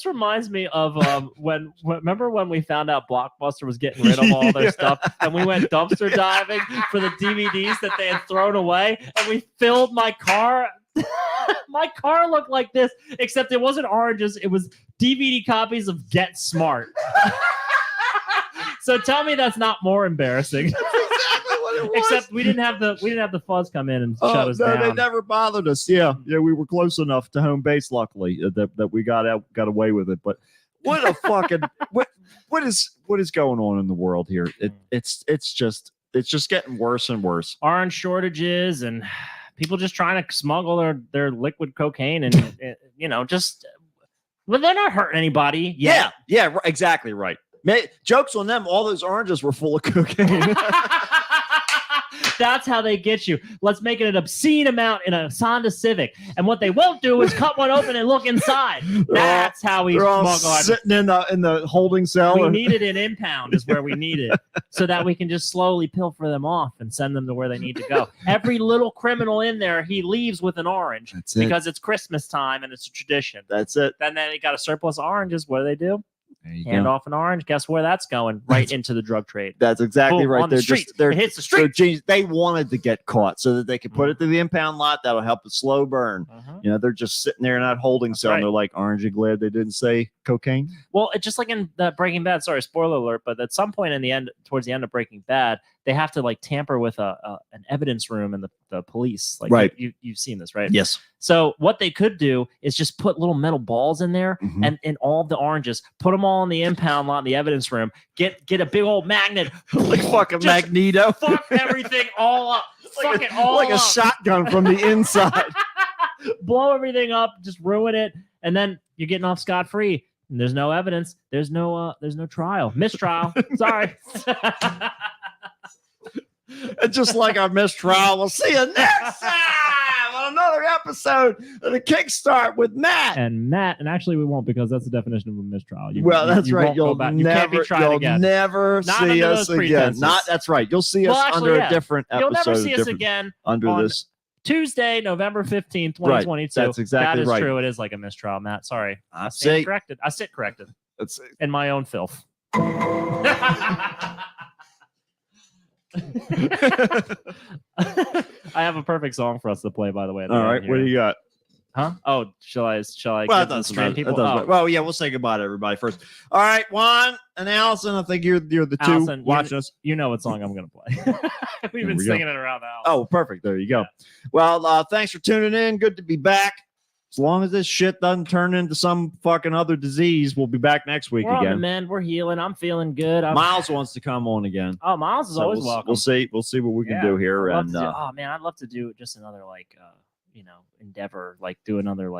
reminds me of remember when we found out Blockbuster was getting rid of all their stuff and we went dumpster diving for the DVDs that they had thrown away and we filled my car. My car looked like this, except it wasn't oranges, it was DVD copies of Get Smart. So tell me that's not more embarrassing. exactly what it was. Except we didn't have the fuzz come in and shut us no, down. they never bothered us. Yeah, we were close enough to home base, luckily, that we got away with it. But what a fucking what is going on in the world here? It's just getting worse and worse. Orange shortages and people just trying to smuggle their liquid cocaine and just well, they're not hurting anybody. Yet. Yeah, exactly right. Jokes on them. All those oranges were full of cocaine. That's how they get you. Let's make it an obscene amount in a Honda Civic. And what they won't do is cut one open and look inside. That's how we They're all smuggle our. sitting in the holding cell. We need it in impound is where we need it so that we can just slowly pilfer them off and send them to where they need to go. Every little criminal in there, he leaves with an orange. That's it. Because it's Christmas time and it's a tradition. That's it. Then they got a surplus of oranges. What do? There you Hand go. off an orange. Guess where that's going? Right into the drug trade. That's exactly Boom, right. on the They're street. just they're It hits the street. they wanted to get caught so that they could put it to the impound lot. That'll help it slow burn. They're just sitting there in that holding cell. right. And they're like, "Aren't you glad they didn't say cocaine?" Well, it's just like in the Breaking Bad. Sorry, spoiler alert. But at some point in the end, towards the end of Breaking Bad, they have to like tamper with an evidence room in the police. Like, Right. You've seen this, right? Yes. So what they could do is just put little metal balls in there Mhm. and in all of the oranges, put them all in the impound lot in the evidence room, get a big old magnet, Like fucking Just Magneto. fuck everything all up, fuck it all like up, a shotgun from the inside. blow everything up, just ruin it, and then you're getting off scot-free. And there's no evidence. There's no trial. Mistrial. Sorry. Just like our mistrial. We'll see you next time on another episode of the Kickstart with Matt. And actually we won't, because that's the definition of a mistrial. That's right. won't go You'll back. You can't be never, tried again. never Not see under us those again. pretenses. That's right. You'll see us Well, actually, under yeah. a different episode. You'll never see us different- again under on this. Tuesday, November 15th, Right. 2022. That's exactly That is right. true. It is like a mistrial, Matt. Sorry. I Stand see. corrected. I sit corrected That's in my own filth. I have a perfect song for us to play, by the way. at the all end right. here. What do you got? Huh? Oh, shall I Well, get that to the doesn't stream matter. people? That doesn't Oh, matter. Well, yeah, we'll say goodbye to everybody first. All right, Juan and Allison. I think you're the two Allison, watching us. you know what song I'm going to play. We've been we go. singing it around the house. Oh, perfect. There you go. Well, thanks for tuning in. Good to be back. As long as this shit doesn't turn into some fucking other disease, we'll be back next week we're on the again. mend. We're healing. I'm feeling good. Miles wants to come on again. Oh, Miles is So always we'll, welcome. We'll see. We'll see what we can Yeah, do here. I'd love And to oh man, I'd love to do just another endeavor, like do another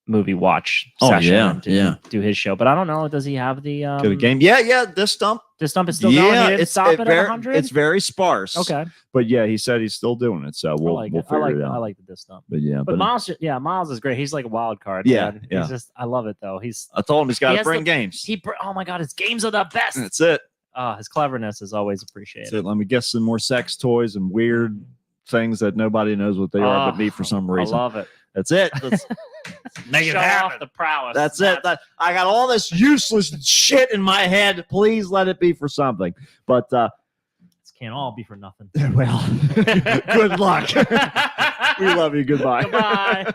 movie watch Oh, session. yeah, and yeah. do his show. But I don't know. Does he have the get a game. Yeah. This stump. The stump is still going. He didn't it's stop it at very, 100. It's very sparse. Okay, But yeah, he said he's still doing it. So we'll I like we'll it. figure it out. I like the disc stump. But yeah, But Miles, Miles is great. He's like a wild card. Yeah, man. yeah. He's just, I love it though. He's I told him he's got He to has bring the- games. oh my god, his games are the best. That's it. His cleverness is always appreciated. So let me guess some more sex toys and weird things that nobody knows what they are but me for some I reason. love it. That's it. That's, Make it off the prowess. that's it. I got all this useless shit in my head. Please let it be for something. But This can't all be for nothing. well, good luck. We love you. Goodbye. Goodbye.